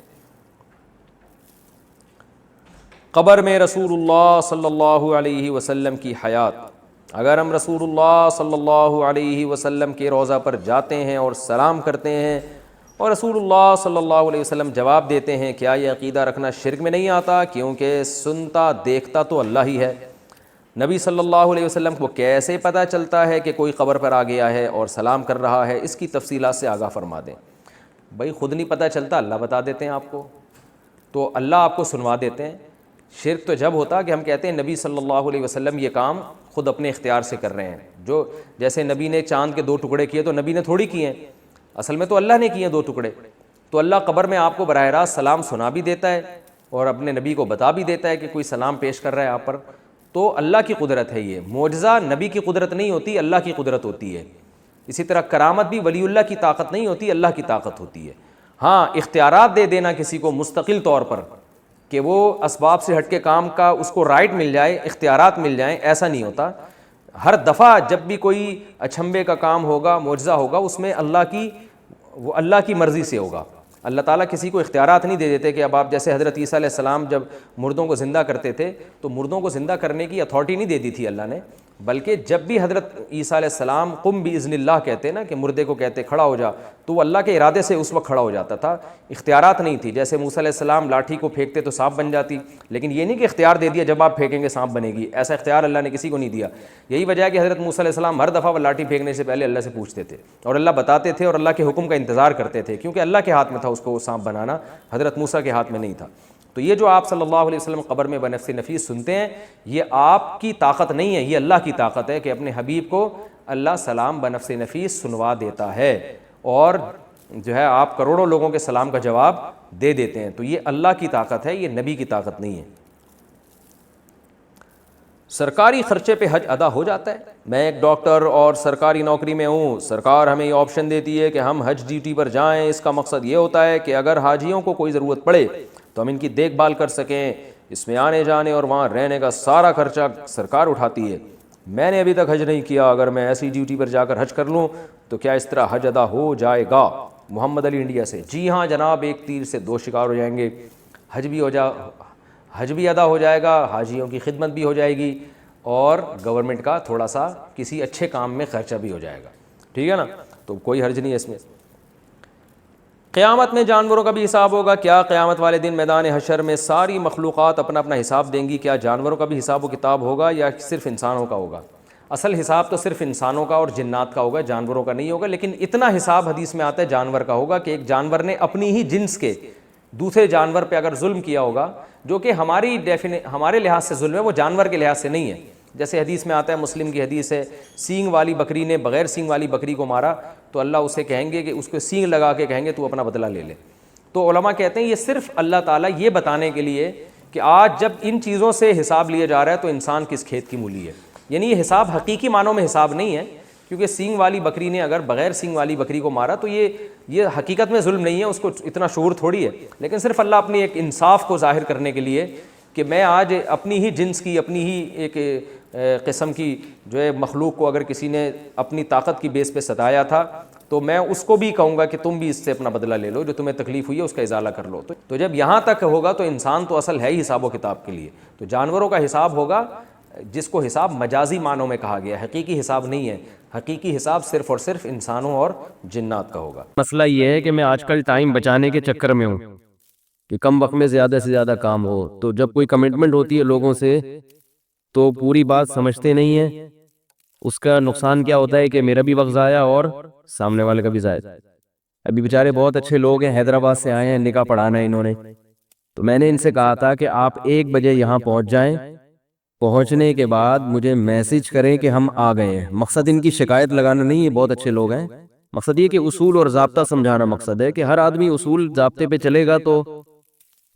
قبر میں رسول اللہ صلی اللہ علیہ وسلم کی حیات. اگر ہم رسول اللہ صلی اللہ علیہ وسلم کے روضہ پر جاتے ہیں اور سلام کرتے ہیں اور رسول اللہ صلی اللہ علیہ وسلم جواب دیتے ہیں کیا یہ عقیدہ رکھنا شرک میں نہیں آتا، کیونکہ سنتا دیکھتا تو اللہ ہی ہے۔ نبی صلی اللہ علیہ وسلم کو کیسے پتہ چلتا ہے کہ کوئی قبر پر آ گیا ہے اور سلام کر رہا ہے، اس کی تفصیلات سے آگاہ فرما دیں۔ بھائی خود نہیں پتہ چلتا، اللہ بتا دیتے ہیں آپ کو، تو اللہ آپ کو سنوا دیتے ہیں۔ شرک تو جب ہوتا کہ ہم کہتے ہیں نبی صلی اللہ علیہ وسلم یہ کام خود اپنے اختیار سے کر رہے ہیں، جو جیسے نبی نے چاند کے 2 ٹکڑے کیے تو نبی نے تھوڑی کیے ہیں، اصل میں تو اللہ نے کیے 2 ٹکڑے۔ تو اللہ قبر میں آپ کو براہ راست سلام سنا بھی دیتا ہے اور اپنے نبی کو بتا بھی دیتا ہے کہ کوئی سلام پیش کر رہا ہے آپ پر، تو اللہ کی قدرت ہے۔ یہ معجزہ نبی کی قدرت نہیں ہوتی، اللہ کی قدرت ہوتی ہے۔ اسی طرح کرامت بھی ولی اللہ کی طاقت نہیں ہوتی، اللہ کی طاقت ہوتی ہے۔ ہاں اختیارات دے دینا کسی کو مستقل طور پر کہ وہ اسباب سے ہٹ کے کام کا اس کو رائٹ مل جائے، اختیارات مل جائیں، ایسا نہیں ہوتا۔ ہر دفعہ جب بھی کوئی اچھمبے کا کام ہوگا، معجزہ ہوگا، اس میں اللہ کی مرضی سے ہوگا۔ اللہ تعالیٰ کسی کو اختیارات نہیں دے دیتے کہ اب آپ، جیسے حضرت عیسیٰ علیہ السلام جب مردوں کو زندہ کرتے تھے تو مردوں کو زندہ کرنے کی اتھارٹی نہیں دے دی تھی اللہ نے، بلکہ جب بھی حضرت عیسیٰ علیہ السلام قم باذن اللہ کہتے ہیں نا کہ مردے کو کہتے کھڑا ہو جا، تو وہ اللہ کے ارادے سے اس وقت کھڑا ہو جاتا تھا، اختیارات نہیں تھی۔ جیسے موسیٰ علیہ السلام لاٹھی کو پھینکتے تو سانپ بن جاتی، لیکن یہ نہیں کہ اختیار دے دیا جب آپ پھینکیں گے سانپ بنے گی، ایسا اختیار اللہ نے کسی کو نہیں دیا۔ یہی وجہ ہے کہ حضرت موسیٰ علیہ السلام ہر دفعہ وہ لاٹھی پھینکنے سے پہلے اللہ سے پوچھتے تھے اور اللہ بتاتے تھے اور اللہ کے حکم کا انتظار کرتے تھے، کیونکہ اللہ کے ہاتھ میں تھا اس کو سانپ بنانا، حضرت موسیٰ کے ہاتھ میں نہیں تھا۔ تو یہ جو آپ صلی اللہ علیہ وسلم قبر میں بنفس نفیس سنتے ہیں، یہ آپ کی طاقت نہیں ہے، یہ اللہ کی طاقت ہے کہ اپنے حبیب کو اللہ سلام بنفس نفیس سنوا دیتا ہے، اور جو ہے آپ کروڑوں لوگوں کے سلام کا جواب دے دیتے ہیں۔ تو یہ اللہ کی طاقت ہے، یہ نبی کی طاقت نہیں ہے۔ سرکاری خرچے پہ حج ادا ہو جاتا ہے۔ میں ایک ڈاکٹر اور سرکاری نوکری میں ہوں، سرکار ہمیں یہ آپشن دیتی ہے کہ ہم حج ڈیوٹی پر جائیں۔ اس کا مقصد یہ ہوتا ہے کہ اگر حاجیوں کو کوئی ضرورت پڑے تو ہم ان کی دیکھ بھال کر سکیں، اس میں آنے جانے اور وہاں رہنے کا سارا خرچہ سرکار اٹھاتی ہے۔ میں نے ابھی تک حج نہیں کیا، اگر میں ایسی ڈیوٹی پر جا کر حج کر لوں تو کیا اس طرح حج ادا ہو جائے گا؟ محمد علی انڈیا سے: جی ہاں جناب، ایک تیر سے 2 شکار ہو جائیں گے، حج بھی ادا ہو جائے گا، حاجیوں کی خدمت بھی ہو جائے گی، اور گورنمنٹ کا تھوڑا سا کسی اچھے کام میں خرچہ بھی ہو جائے گا، ٹھیک ہے نا؟ تو کوئی حرج نہیں ہے اس میں۔ قیامت میں جانوروں کا بھی حساب ہوگا۔ کیا قیامت والے دن میدان حشر میں ساری مخلوقات اپنا اپنا حساب دیں گی؟ کیا جانوروں کا بھی حساب و کتاب ہوگا یا صرف انسانوں کا ہوگا؟ اصل حساب تو صرف انسانوں کا اور جنات کا ہوگا، جانوروں کا نہیں ہوگا، لیکن اتنا حساب حدیث میں آتا ہے جانور کا ہوگا کہ ایک جانور نے اپنی ہی جنس کے دوسرے جانور پہ اگر ظلم کیا ہوگا، جو کہ ہمارے لحاظ سے ظلم ہے، وہ جانور کے لحاظ سے نہیں ہے۔ جیسے حدیث میں آتا ہے، مسلم کی حدیث ہے، سینگ والی بکری نے بغیر سینگ والی بکری کو مارا تو اللہ اسے کہیں گے کہ اس کو سینگ لگا کے کہیں گے تو اپنا بدلہ لے لے۔ تو علماء کہتے ہیں یہ صرف اللہ تعالیٰ یہ بتانے کے لیے کہ آج جب ان چیزوں سے حساب لیا جا رہا ہے تو انسان کس کھیت کی مولی ہے، یعنی یہ حساب حقیقی معنوں میں حساب نہیں ہے، کیونکہ سینگ والی بکری نے اگر بغیر سینگ والی بکری کو مارا تو یہ حقیقت میں ظلم نہیں ہے، اس کو اتنا شعور تھوڑی ہے، لیکن صرف اللہ اپنی ایک انصاف کو ظاہر کرنے کے لیے کہ میں آج اپنی ہی جنس کی، اپنی ہی ایک قسم کی جو ہے مخلوق کو اگر کسی نے اپنی طاقت کی بیس پہ ستایا تھا تو میں اس کو بھی کہوں گا کہ تم بھی اس سے اپنا بدلہ لے لو، جو تمہیں تکلیف ہوئی ہے اس کا ازالہ کر لو۔ تو جب یہاں تک ہوگا تو انسان تو اصل ہے ہی حساب و کتاب کے لیے، تو جانوروں کا حساب ہوگا جس کو حساب مجازی معنوں میں کہا گیا ہے، حقیقی حساب نہیں ہے، حقیقی حساب صرف اور صرف انسانوں اور جنات کا ہوگا۔ مسئلہ یہ ہے کہ میں آج کل ٹائم بچانے کے چکر میں ہوں کہ کم وقت میں زیادہ سے زیادہ کام ہو، تو جب کوئی کمٹمنٹ ہوتی ہے لوگوں سے تو پوری بات سمجھتے نہیں ہیں، اس کا نقصان کیا ہوتا ہے کہ میرا بھی وقت ضائع اور سامنے والے کا بھی ضائع۔ ابھی بیچارے بہت اچھے لوگ ہیں، حیدرآباد سے آئے ہیں، نکاح پڑھانا ہے انہوں نے، تو میں نے ان سے کہا تھا کہ آپ 1 بجے یہاں پہنچ جائیں، پہنچنے کے بعد مجھے میسج کریں کہ ہم آ گئے ہیں۔ مقصد ان کی شکایت لگانا نہیں ہے، بہت اچھے لوگ ہیں، مقصد یہ کہ اصول اور ضابطہ سمجھانا مقصد ہے کہ ہر آدمی اصول ضابطے پہ چلے گا تو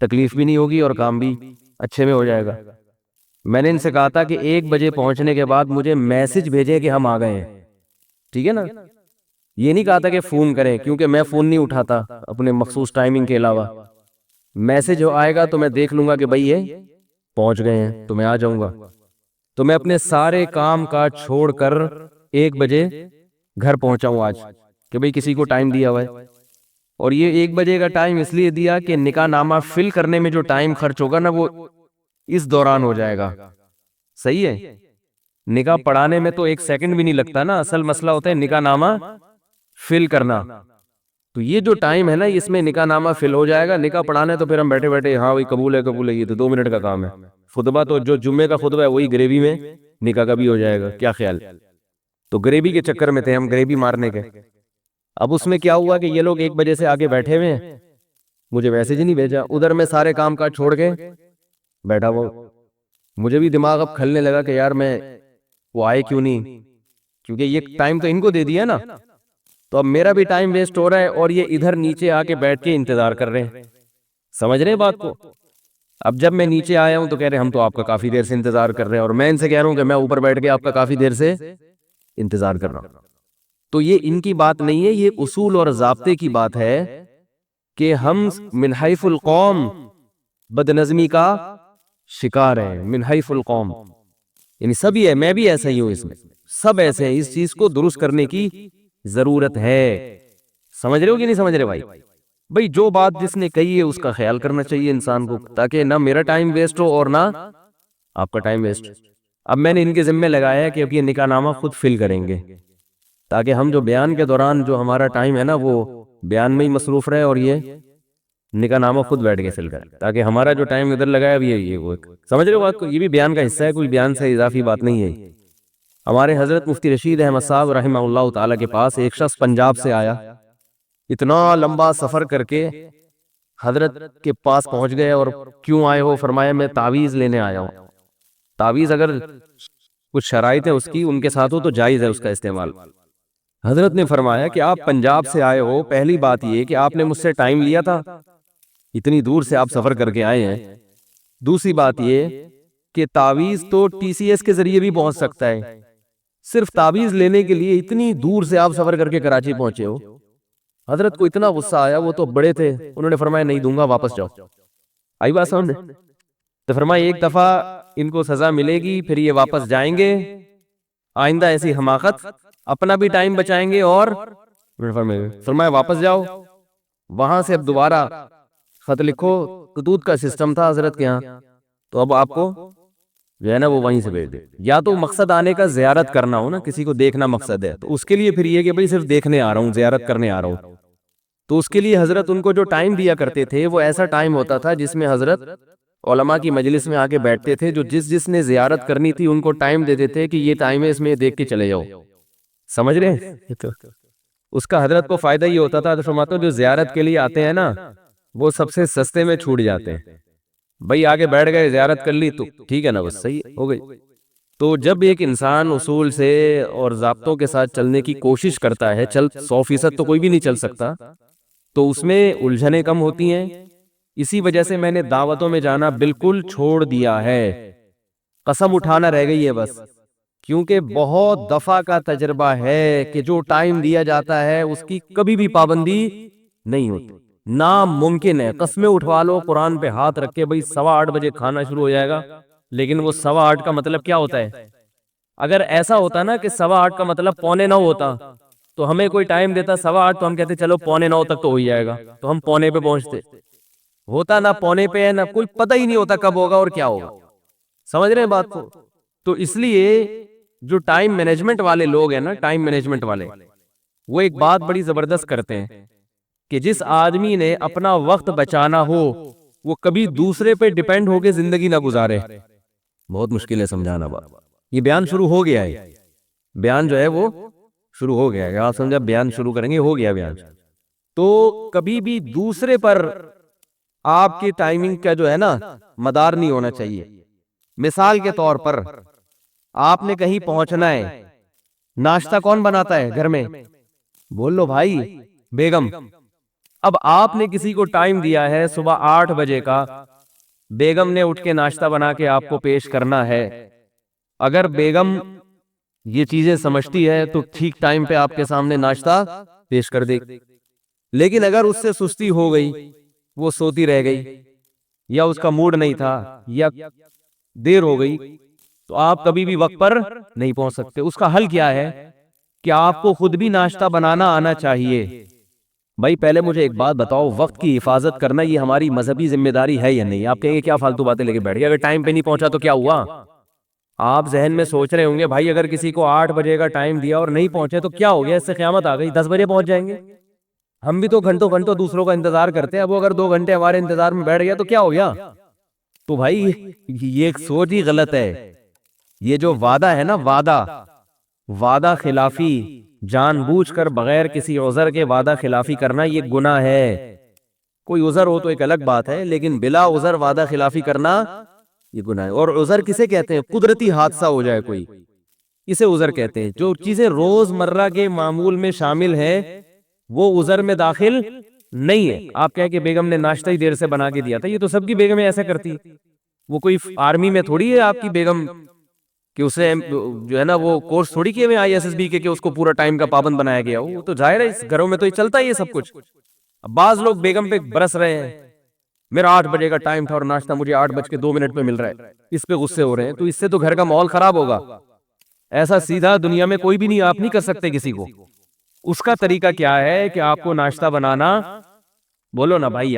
تکلیف بھی نہیں ہوگی اور کام بھی اچھے میں ہو جائے گا۔ میں نے ان سے کہا تھا کہ 1 بجے پہنچنے کے بعد مجھے میسج بھیجیں کہ ہم آ گئے ہیں، ٹھیک ہے نا؟ یہ نہیں کہا تھا کہ فون کریں، کیونکہ میں فون نہیں اٹھاتا اپنے مخصوص ٹائمنگ کے علاوہ۔ میسج جو آئے گا تو میں دیکھ لوں گا کہ بھئی یہ پہنچ گئے ہیں تو میں آ جاؤں گا۔ تو میں اپنے سارے کام کا چھوڑ کر 1 بجے گھر پہنچا ہوں آج، کہ بھئی کسی کو ٹائم دیا ہوا ہے، اور یہ 1 بجے کا ٹائم اس لیے دیا کہ نکاح نامہ فل کرنے میں جو ٹائم خرچ ہوگا نا وہ اس دوران ہو جائے گا، صحیح ہے؟ نکاح پڑھانے میں تو 1 سیکنڈ بھی نہیں لگتا نا، اصل مسئلہ ہوتا ہے نکاح نامہ فل کرنا، تو یہ جو ٹائم ہے نا اس میں نکاح نامہ فل ہو جائے گا. نکاح پڑھانا ہے تو پھر ہم بیٹھے بیٹھے ہاں وہی قبول ہے, یہ تو 2 منٹ کا کام ہے. خطبہ تو جو جمعے کا خطبہ ہے وہی گریوی میں نکاح کا بھی ہو جائے گا. کیا خیال؟ تو گریوی کے چکر میں تھے ہم, گریوی مارنے کے. اب اس میں کیا ہوا کہ یہ لوگ 1 بجے سے آگے بیٹھے ہوئے ہیں, مجھے میسج ہی نہیں بھیجا. ادھر میں سارے کام کاج چھوڑ کے بیٹھا وہ. مجھے بھی دماغ اب کھلنے لگا کہ یار میں وہ آئے کیوں نہیں, کیونکہ یہ ٹائم تو ان کو دے دیا نا, تو اب میرا بھی ٹائم ویسٹ ہو رہا ہے اور یہ ادھر نیچے آ کے بیٹھ کے انتظار کر رہے ہیں. سمجھ رہے ہیں بات کو؟ اب جب میں نیچے آیا ہوں تو کہہ رہے ہم تو آپ کا کافی دیر سے انتظار کر رہے ہیں, اور میں ان سے کہہ رہا ہوں کہ میں اوپر بیٹھ کے آپ کا کافی دیر سے انتظار کر رہا ہوں. تو یہ ان کی بات نہیں ہے, یہ اصول اور ضابطے کی بات ہے کہ ہم من حیث القوم بدنظمی کا شکار ہیں. من حیث القوم یعنی سبھی ہے, میں بھی ایسا ہی ہوں, اس میں سب ایسے ہیں. اس چیز کو درست کرنے کی ضرورت ہے. سمجھ رہے ہو کہ نہیں سمجھ رہے بھائی جو بات جس نے کہی ہے اس کا خیال کرنا چاہیے انسان کو, تاکہ نہ میرا ٹائم ویسٹ ہو اور نہ آپ کا ٹائم ویسٹ. اب میں نے ان کے ذمہ لگایا ہے کہ اب یہ نکاح نامہ خود فل کریں گے, تاکہ ہم جو بیان کے دوران جو ہمارا ٹائم ہے نا وہ بیان میں ہی مصروف رہے, اور یہ نکاح نامہ خود بیٹھ کے فل کرے, تاکہ ہمارا جو ٹائم ادھر لگایا یہ وہ سمجھ رہے ہو بات کو. یہ بھی بیان کا حصہ ہے, کوئی بیان سے اضافی بات نہیں ہے. ہمارے حضرت مفتی رشید احمد صاحب رحمہ اللہ تعالیٰ کے پاس ایک شخص پنجاب سے آیا, اتنا لمبا سفر کر کے حضرت کے پاس پہنچ گئے. اور کیوں آئے ہو؟ فرمایا میں تعویذ لینے آیا ہوں. تعویذ اگر کچھ شرائط ہے اس کی ان کے ساتھ ہو تو جائز ہے اس کا استعمال. حضرت نے فرمایا کہ آپ پنجاب سے آئے ہو, پہلی بات یہ کہ آپ نے مجھ سے ٹائم لیا تھا, اتنی دور سے آپ سفر کر کے آئے ہیں. دوسری بات یہ کہ تعویذ تو TCS کے ذریعے بھی پہنچ سکتا ہے, صرف تعویذ لینے کے لیے اتنی دور سے آپ سفر کر کے کراچی پہنچے ہو. حضرت کو اتنا غصہ آیا, وہ تو بڑے تھے, انہوں نے فرمایا نہیں دوں گا, واپس جاؤ. آئی بات سمجھ؟ تو فرمایا ایک دفعہ ان کو سزا ملے گی, پھر یہ واپس جائیں گے, آئندہ ایسی حماقت, اپنا بھی ٹائم بچائیں گے. اور فرمایا واپس جاؤ, وہاں سے اب دوبارہ خط لکھو. خطوط کا سسٹم تھا حضرت کے ہاں, تو اب آپ کو جو ہے نا وہ وہیں سے بھیج دے. یا تو مقصد آنے کا زیارت کرنا ہو نا, کسی کو دیکھنا مقصد ہے, تو اس کے لیے پھر یہ کہ بھئی صرف دیکھنے آ رہا ہوں, زیارت کرنے آ رہا ہوں. تو اس کے لیے حضرت ان کو جو ٹائم دیا کرتے تھے وہ ایسا ٹائم ہوتا تھا جس میں حضرت علماء کی مجلس میں آ کے بیٹھتے تھے. جو جس نے زیارت کرنی تھی ان کو ٹائم دے دیتے کہ یہ ٹائم ہے, اس میں دیکھ کے چلے جاؤ. سمجھ رہے ہیں؟ اس کا حضرت کو فائدہ یہ ہوتا تھا. فرماتا ہوں جو زیارت کے لیے آتے ہیں نا وہ سب سے سستے میں چھوٹ جاتے ہیں. بھائی آگے بیٹھ گئے, زیارت کر لی تو ٹھیک ہے نا, بس صحیح ہو گئی. تو جب ایک انسان اصول سے اور ضابطوں کے ساتھ چلنے کی کوشش کرتا ہے, 100% تو کوئی بھی نہیں چل سکتا, تو اس میں الجھنیں کم ہوتی ہیں. اسی وجہ سے میں نے دعوتوں میں جانا بالکل چھوڑ دیا ہے, قسم اٹھانا رہ گئی ہے بس. کیونکہ بہت دفعہ کا تجربہ ہے کہ جو ٹائم دیا جاتا ہے اس کی کبھی بھی پابندی نہیں ہوتی, ناممکن ہے. قسمیں اٹھوا لو قرآن پہ ہاتھ رکھ کے, بھئی 8:15 بجے کھانا شروع ہو جائے گا, لیکن وہ 8:15 کا مطلب کیا ہوتا ہے؟ اگر ایسا ہوتا نا کہ 8:15 کا مطلب 8:45 ہوتا, تو ہمیں کوئی ٹائم دیتا 8:15 تو ہم کہتے چلو 8:45 تک تو ہو ہی جائے گا, تو ہم 8:45 پہ پہنچتے. ہوتا نہ 8:45 پہ ہے, نہ کوئی پتہ ہی نہیں ہوتا کب ہوگا اور کیا ہوگا. سمجھ رہے ہیں بات کو؟ تو اس لیے جو ٹائم مینجمنٹ والے لوگ ہیں نا, ٹائم مینجمنٹ والے, وہ ایک بات بڑی زبردست کرتے ہیں کہ جس آدمی نے اپنا وقت بچانا ہو وہ کبھی دوسرے پہ ڈیپینڈ ہو کے زندگی نہ گزارے. بہت مشکل ہے سمجھانا بات. یہ بیان شروع ہو گیا ہے, بیان جو ہے وہ شروع ہو گیا ہے. آپ سمجھا بیان شروع کریں گے, ہو گیا بیان. تو کبھی بھی دوسرے پر آپ کی ٹائمنگ کا جو ہے نا مدار نہیں ہونا چاہیے. مثال کے طور پر آپ نے کہیں پہنچنا ہے, ناشتہ کون بناتا ہے گھر میں؟ بول لو بھائی, بیگم. اب آپ نے کسی کو ٹائم دیا ہے صبح 8 بجے کا, بیگم نے اٹھ کے ناشتہ بنا کے آپ کو پیش کرنا ہے. اگر بیگم یہ چیزیں سمجھتی ہے تو ٹھیک ٹائم پہ آپ کے سامنے ناشتہ پیش کر دے. لیکن اگر اس سے سستی ہو گئی, وہ سوتی رہ گئی, یا اس کا موڈ نہیں تھا, یا دیر ہو گئی, تو آپ کبھی بھی وقت پر نہیں پہنچ سکتے. اس کا حل کیا ہے کہ آپ کو خود بھی ناشتہ بنانا آنا چاہیے. بھائی پہلے مجھے ایک بات بتاؤ, وقت کی حفاظت کرنا یہ ہماری مذہبی ذمہ داری ہے یا نہیں؟ آپ کہیں گے کیا فالتو باتیں لے کے بیٹھ گئے, اگر ٹائم پہ نہیں پہنچا تو کیا ہوا؟ آپ ذہن میں سوچ رہے ہوں گے بھائی اگر کسی کو 8 بجے کا ٹائم دیا اور نہیں پہنچے تو کیا ہو گیا, اس سے قیامت آ گئی, 10 بجے پہنچ جائیں گے. ہم بھی تو گھنٹوں گھنٹوں دوسروں کا انتظار کرتے ہیں. اب وہ اگر 2 گھنٹے ہمارے انتظار میں بیٹھ گیا تو کیا ہو گیا؟ تو بھائی یہ ایک سوچ ہی غلط ہے. یہ جو وعدہ ہے نا، وعدہ خلافی، جان بوجھ کر بغیر کسی عذر کے وعدہ خلافی کرنا یہ گناہ ہے. کوئی عذر ہو تو ایک الگ بات ہے، لیکن بلا عذر وعدہ خلافی کرنا یہ گناہ ہے. اور عذر کسے کہتے ہیں؟ قدرتی حادثہ ہو جائے کوئی، اسے عذر کہتے ہیں. جو چیزیں روز مرہ کے معمول میں شامل ہیں وہ عذر میں داخل نہیں ہے. آپ کہیں کہ بیگم نے ناشتہ ہی دیر سے بنا کے دیا تھا، یہ تو سب کی بیگمیں ایسا کرتی ہے. وہ کوئی آرمی میں تھوڑی ہے آپ کی بیگم کہ اسے جو ہے نا وہ کورس تھوڑی کیے ہوئے ISSB کے کہ اس کو پورا ٹائم کا پابند بنایا گیا. وہ تو ظاہر ہے اس گھروں میں تو یہ چلتا ہی ہے سب کچھ. اب بعض لوگ بیگم پہ برس رہے ہیں، میرا 8 بجے کا ٹائم تھا اور ناشتہ مجھے 8:02 پہ مل رہا ہے، اس پہ غصے ہو رہے ہیں. تو اس سے تو گھر کا ماحول خراب ہوگا. ایسا سیدھا دنیا میں کوئی بھی نہیں، آپ نہیں کر سکتے کسی کو. اس کا طریقہ کیا ہے کہ آپ کو ناشتہ بنانا، بولو نا بھائی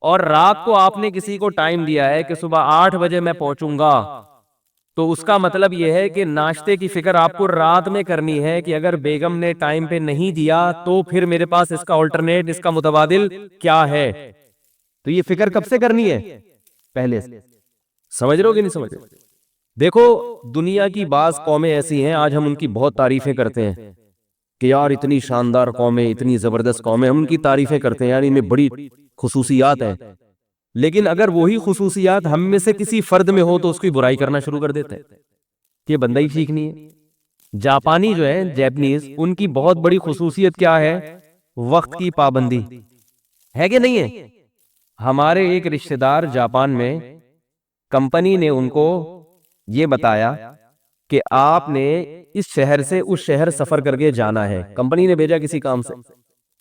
اور رات کو آپ نے کسی کو ٹائم دیا ہے کہ صبح 8 بجے میں پہنچوں گا، تو اس کا مطلب یہ ہے کہ ناشتے کی فکر آپ کو رات میں کرنی ہے کہ اگر بیگم نے ٹائم پہ نہیں دیا تو پھر میرے پاس اس کا آلٹرنیٹ، اس کا متبادل کیا ہے. تو یہ فکر کب سے کرنی ہے؟ پہلے سے. سمجھ رہے ہو کہ نہیں سمجھ رہے؟ دیکھو دنیا کی بعض قومیں ایسی ہیں، آج ہم ان کی بہت تعریفیں کرتے ہیں کہ یار اتنی شاندار قومیں، اتنی زبردست قومیں، ہم ان کی تعریفیں کرتے ہیں، یار ان میں بڑی خصوصیات ہیں. لیکن اگر وہی خصوصیات ہم میں سے کسی فرد میں ہو تو اس کی برائی کرنا شروع کر دیتے ہیں کہ یہ بندہ ہی ٹھیک نہیں ہے. جاپانی جو ہے، جیپنیز، ان کی بہت بڑی خصوصیت کیا ہے؟ وقت کی پابندی ہے کہ نہیں ہے؟ ہمارے ایک رشتہ دار جاپان میں، کمپنی نے ان کو یہ بتایا کہ آپ نے اس شہر سے اس شہر سفر کر کے جانا ہے. کمپنی نے بھیجا کسی کام سے.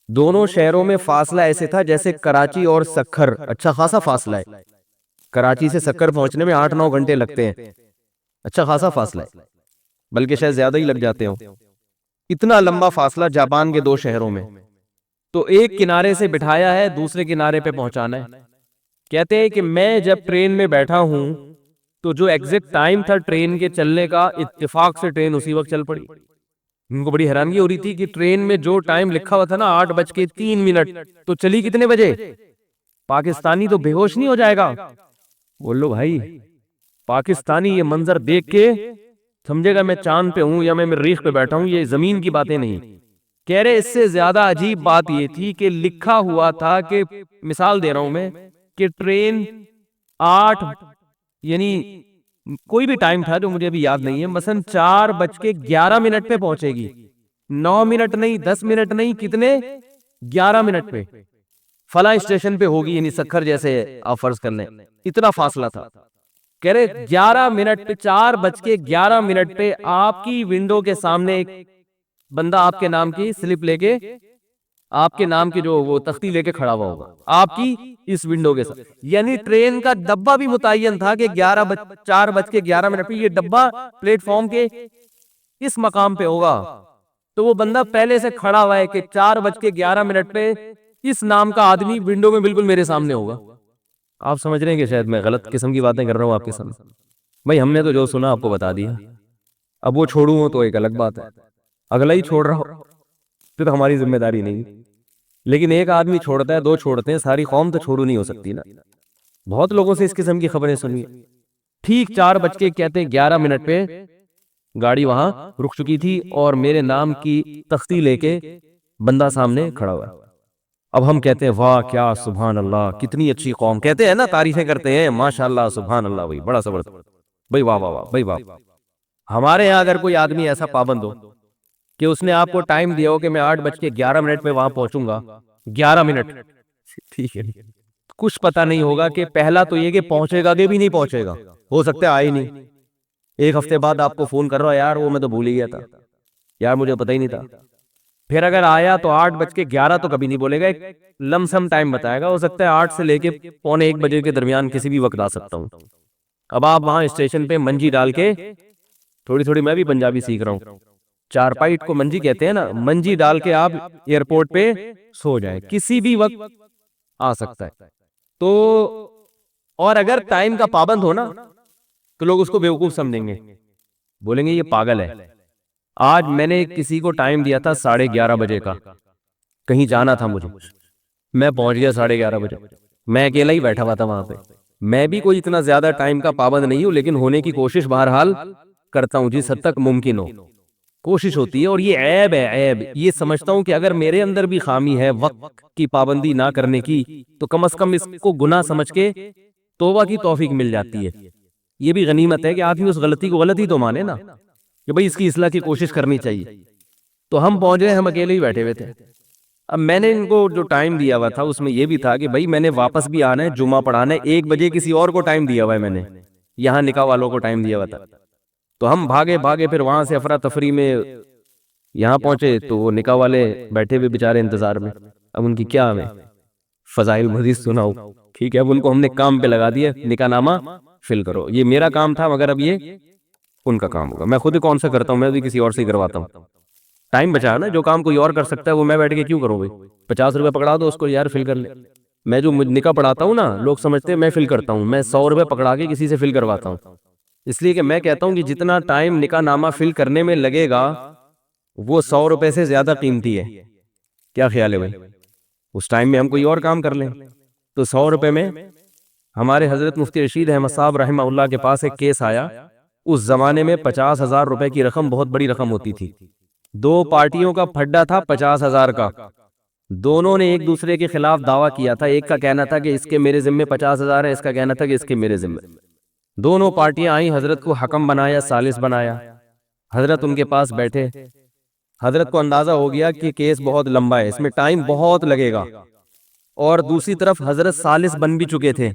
دونوں شہروں میں فاصلہ ایسے تھا جیسے کراچی اور سکھر، اچھا خاصا فاصلہ ہے. کراچی سے سکھر پہنچنے میں 8-9 گھنٹے لگتے ہیں، اچھا خاصا فاصلہ ہے، بلکہ شاید زیادہ ہی لگ جاتے ہوں. اتنا لمبا فاصلہ جاپان کے 2 شہروں میں. تو ایک کنارے سے بٹھایا ہے، دوسرے کنارے پہ پہنچانا ہے. کہتے ہیں کہ میں جب ٹرین میں بیٹھا ہوں تو جو ایگزیکٹ ٹائم تھا ٹرین کے چلنے کا، اتفاق سے ٹرین اسی وقت چل پڑی. ان کو بڑی حیرانگی ہو رہی تھی کہ ٹرین میں جو ٹائم لکھا ہوا تھا نا 8:03 تو چلی کتنے بجے؟ پاکستانی تو بے ہوش نہیں ہو جائے گا. بولو بھائی، پاکستانی یہ منظر دیکھ کے سمجھے گا میں چاند پہ ہوں یا میں مریخ پہ بیٹھا ہوں. یہ زمین کی باتیں نہیں. کہہ رہے اس سے زیادہ عجیب بات یہ تھی کہ لکھا ہوا تھا کہ، مثال دے رہا ہوں میں، کہ ٹرین 8 یعنی کوئی بھی ٹائم تھا جو مجھے ابھی یاد نہیں ہے، مثلا 4:11 پہ پہنچے گی. 9 منٹ نہیں، 10 منٹ نہیں، کتنے؟ 11 منٹ پہ فلاں اسٹیشن پہ ہوگی. یعنی سکھر جیسے آپ فرض کر لیں، اتنا فاصلہ تھا. کہہ رہے 11 منٹ پہ، 4:11 پہ آپ کی ونڈو کے سامنے ایک بندہ آپ کے نام کی سلپ لے کے، آپ کے نام کی جو وہ تختی لے کے کھڑا ہوا ہوگا آپ کی اس ونڈو کے ساتھ. یعنی ٹرین کا ڈبہ بھی متعین تھا کہ 4:11 پہ یہ ڈبہ پلیٹ فارم کے اس مقام پہ ہوگا. تو وہ بندہ پہلے سے کھڑا ہوا ہے کہ 4:11 پہ اس نام کا آدمی ونڈو میں بالکل میرے سامنے ہوگا. آپ سمجھ رہے ہیں کہ شاید میں غلط قسم کی باتیں کر رہا ہوں آپ کے سامنے. بھائی ہم نے تو جو سنا آپ کو بتا دیا. اب وہ چھوڑوں ہو تو ایک الگ بات ہے، اگلا ہی چھوڑ رہا ہو پھر ہماری ذمہ داری نہیں. لیکن ایک آدمی چھوڑتا ہے، 2 چھوڑتے ہیں، ساری قوم تو چھوڑو نہیں ہو سکتی نا. بہت لوگوں سے اس قسم کی خبریں سنی. ٹھیک 4:11 پہ گاڑی وہاں رک چکی تھی اور میرے نام کی تختی لے کے بندہ سامنے کھڑا ہوا. اب ہم کہتے ہیں واہ کیا سبحان اللہ، کتنی اچھی قوم. کہتے ہیں نا، تعریفیں کرتے ہیں، ماشاءاللہ سبحان اللہ، بھائی بڑا زبردست، بھائی واہ واہ واہ، بھائی واہ. ہمارے یہاں اگر کوئی آدمی ایسا پابند ہو کہ اس نے آپ کو ٹائم دیا ہو کہ میں 8:11 پہ وہاں پہنچوں گا، 11 منٹ، ٹھیک ہے، کچھ پتا نہیں ہوگا کہ پہلا تو یہ کہ پہنچے گا کہ بھی نہیں پہنچے گا، ہو سکتا ہے آئے نہیں. 1 ہفتے بعد آپ کو فون کر رہا ہے، یار وہ میں تو بھول ہی گیا تھا، یار مجھے پتہ ہی نہیں تھا. پھر اگر آیا تو 8:11 تو کبھی نہیں بولے گا، ایک لم سم ٹائم بتائے گا. ہو سکتا ہے 8 سے لے کے 1:45 کے درمیان کسی بھی وقت آ سکتا ہوں. اب آپ وہاں اسٹیشن پہ منجی ڈال کے، تھوڑی تھوڑی میں بھی پنجابی سیکھ رہا ہوں، چارپائٹ کو منجی کہتے ہیں نا، منجی ڈال کے آپ ایئرپورٹ پہ سو جائیں، کسی بھی وقت آ سکتا ہے. تو اور اگر ٹائم کا پابند ہو نا تو لوگ اس کو بیوقوف سمجھیں گے، بولیں گے یہ پاگل ہے. آج میں نے کسی کو ٹائم دیا تھا 11:30 بجے کا، کہیں جانا تھا مجھے، میں پہنچ گیا 11:30 بجے، میں اکیلا ہی بیٹھا ہوا تھا وہاں پہ. میں بھی کوئی اتنا زیادہ ٹائم کا پابند نہیں ہوں، لیکن ہونے کی کوشش بہرحال کرتا ہوں جس حد تک ممکن ہو، کوشش ہوتی ہے. اور یہ عیب ہے، عیب یہ سمجھتا ہوں کہ اگر میرے اندر بھی خامی ہے وقت کی پابندی نہ کرنے کی، تو کم از کم اس کو گناہ سمجھ کے توبہ کی توفیق مل جاتی ہے. یہ بھی غنیمت ہے کہ آدمی اس غلطی کو غلطی تو مانے نا، کہ بھئی اس کی اصلاح کی کوشش کرنی چاہیے. تو ہم پہنچ گئے، ہم اکیلے ہی بیٹھے ہوئے تھے. اب میں نے ان کو جو ٹائم دیا ہوا تھا اس میں یہ بھی تھا کہ بھائی میں نے واپس بھی آنا ہے، جمعہ پڑھانا ہے. 1 بجے کسی اور کو ٹائم دیا ہوا ہے میں نے، یہاں نکاح والوں کو ٹائم دیا ہوا تھا. تو ہم بھاگے پھر وہاں سے افراتفری میں یہاں پہنچے تو وہ نکاح والے بیٹھے ہوئے بیچارے انتظار میں. اب ان کی کیا ہمیں فضائل مزید سناؤ، ٹھیک ہے. اب ان کو ہم نے کام پہ لگا دیا، نکاح نامہ فل کرو. یہ میرا کام تھا مگر اب یہ ان کا کام ہوگا. میں خود ہی کون سا کرتا ہوں، میں بھی کسی اور سے ہی کرواتا ہوں. ٹائم بچا نا، جو کام کوئی اور کر سکتا ہے وہ میں بیٹھ کے کیوں کروں بھائی. 50 روپے پکڑا دو اس کو، یار فل کر لے. میں جو نکاح پڑھاتا ہوں نا، لوگ سمجھتے ہیں میں فل کرتا ہوں، میں 100 روپے پکڑا کے کسی سے فل کرواتا ہوں. اس لیے کہ میں کہتا ہوں کہ جتنا ٹائم نکاح نامہ فل کرنے میں لگے گا وہ 100 روپے سے زیادہ قیمتی ہے. کیا خیال ہے بھائی؟ اس ٹائم میں ہم کوئی اور کام کر لیں. تو 100 روپے میں ہمارے حضرت مفتی رشید احمد صاحب رحمہ اللہ کے پاس ایک کیس آیا. اس زمانے میں 50,000 روپے کی رقم بہت بڑی رقم ہوتی تھی. 2 پارٹیوں کا پھڈا تھا 50,000 کا. دونوں نے ایک دوسرے کے خلاف دعویٰ کیا تھا. ایک کا کہنا تھا کہ اس کے میرے ذمے 50,000 ہے، اس کا کہنا تھا کہ اس کے میرے ذمے. دونوں پارٹیاں آئیں، حضرت کو حکم بنایا، ثالث بنایا. حضرت ان کے پاس بیٹھے. حضرت کو اندازہ ہو گیا کہ کیس بہت لمبا ہے، اس میں ٹائم بہت لگے گا. اور دوسری طرف حضرت ثالث بن بھی چکے تھے.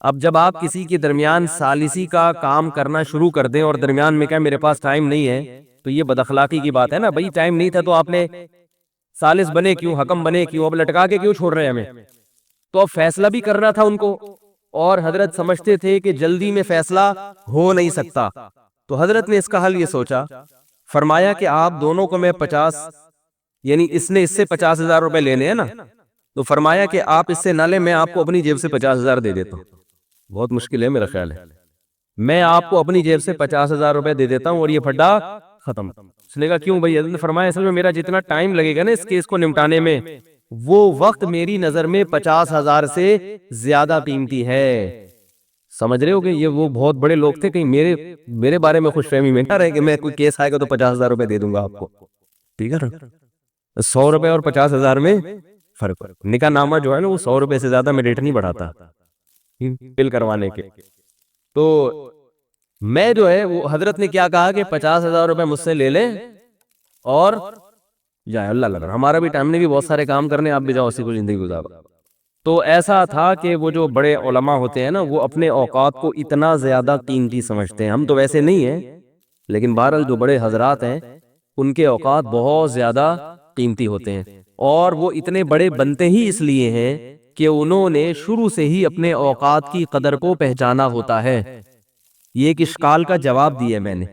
اب جب آپ کسی کے درمیان ثالثی کا کام کرنا شروع کر دیں اور درمیان میں کہیں میرے پاس ٹائم نہیں ہے، تو یہ بد اخلاقی کی بات ہے نا. بھائی ٹائم نہیں تھا تو آپ نے ثالث بنے کیوں، حکم بنے کیوں، اب لٹکا کے کیوں چھوڑ رہے ہیں ہمیں. تو اب فیصلہ بھی کرنا تھا ان کو، اور حضرت سمجھتے تھے کہ جلدی میں فیصلہ ہو نہیں سکتا. تو حضرت نے اس کا حل یہ سوچا، فرمایا کہ آپ دونوں کو میں 50، یعنی اس نے اس سے 50,000 روپے لینے ہیں نا، تو فرمایا کہ آپ اس سے نہ لیں، میں آپ کو اپنی جیب سے 50,000 دے دیتا ہوں. بہت مشکل ہے میرا خیال ہے. میں آپ کو اپنی جیب سے 50,000 روپے دے دیتا ہوں اور یہ پھڈا ختم. اس نے کہا کیوں بھائی؟ حضرت نے فرمایا اصل میں میرا جتنا ٹائم لگے گا نا اس کیس کو نمٹانے میں، وہ وقت میری نظر میں 50,000 سے زیادہ قیمتی ہے. سمجھ رہے ہو کہ یہ وہ بہت بڑے لوگ تھے، کہیں میرے بارے میں خوش فہمی میں نہ رہے کہ میں کوئی کیس آئے گا تو 50,000 روپے دے دوں گا آپ کو. ٹھیک ہے نا، 100 روپے اور 50,000 میں فرق. نکاح نامہ جو ہے نا وہ 100 روپے سے زیادہ میں ریٹ نہیں بڑھاتا بل کروانے کے. تو میں جو ہے وہ حضرت نے کیا کہا کہ 50,000 روپے مجھ سے لے لیں اور جائے. اللہ لگا ہمارا بھی ٹائم نے بھی بہت سارے کام کرنے، آپ بھی جاؤ اسی کو زندگی گزارو. تو ایسا تھا کہ وہ جو بڑے علماء ہوتے ہیں نا، وہ اپنے اوقات کو اتنا زیادہ قیمتی سمجھتے ہیں. ہم تو ویسے نہیں ہیں، لیکن بہرحال جو بڑے حضرات ہیں ان کے اوقات بہت زیادہ قیمتی ہوتے ہیں. اور وہ اتنے بڑے بنتے ہی اس لیے ہیں کہ انہوں نے شروع سے ہی اپنے اوقات کی قدر کو پہچانا ہوتا ہے. یہ ایک اشکال کا جواب دیا میں نے.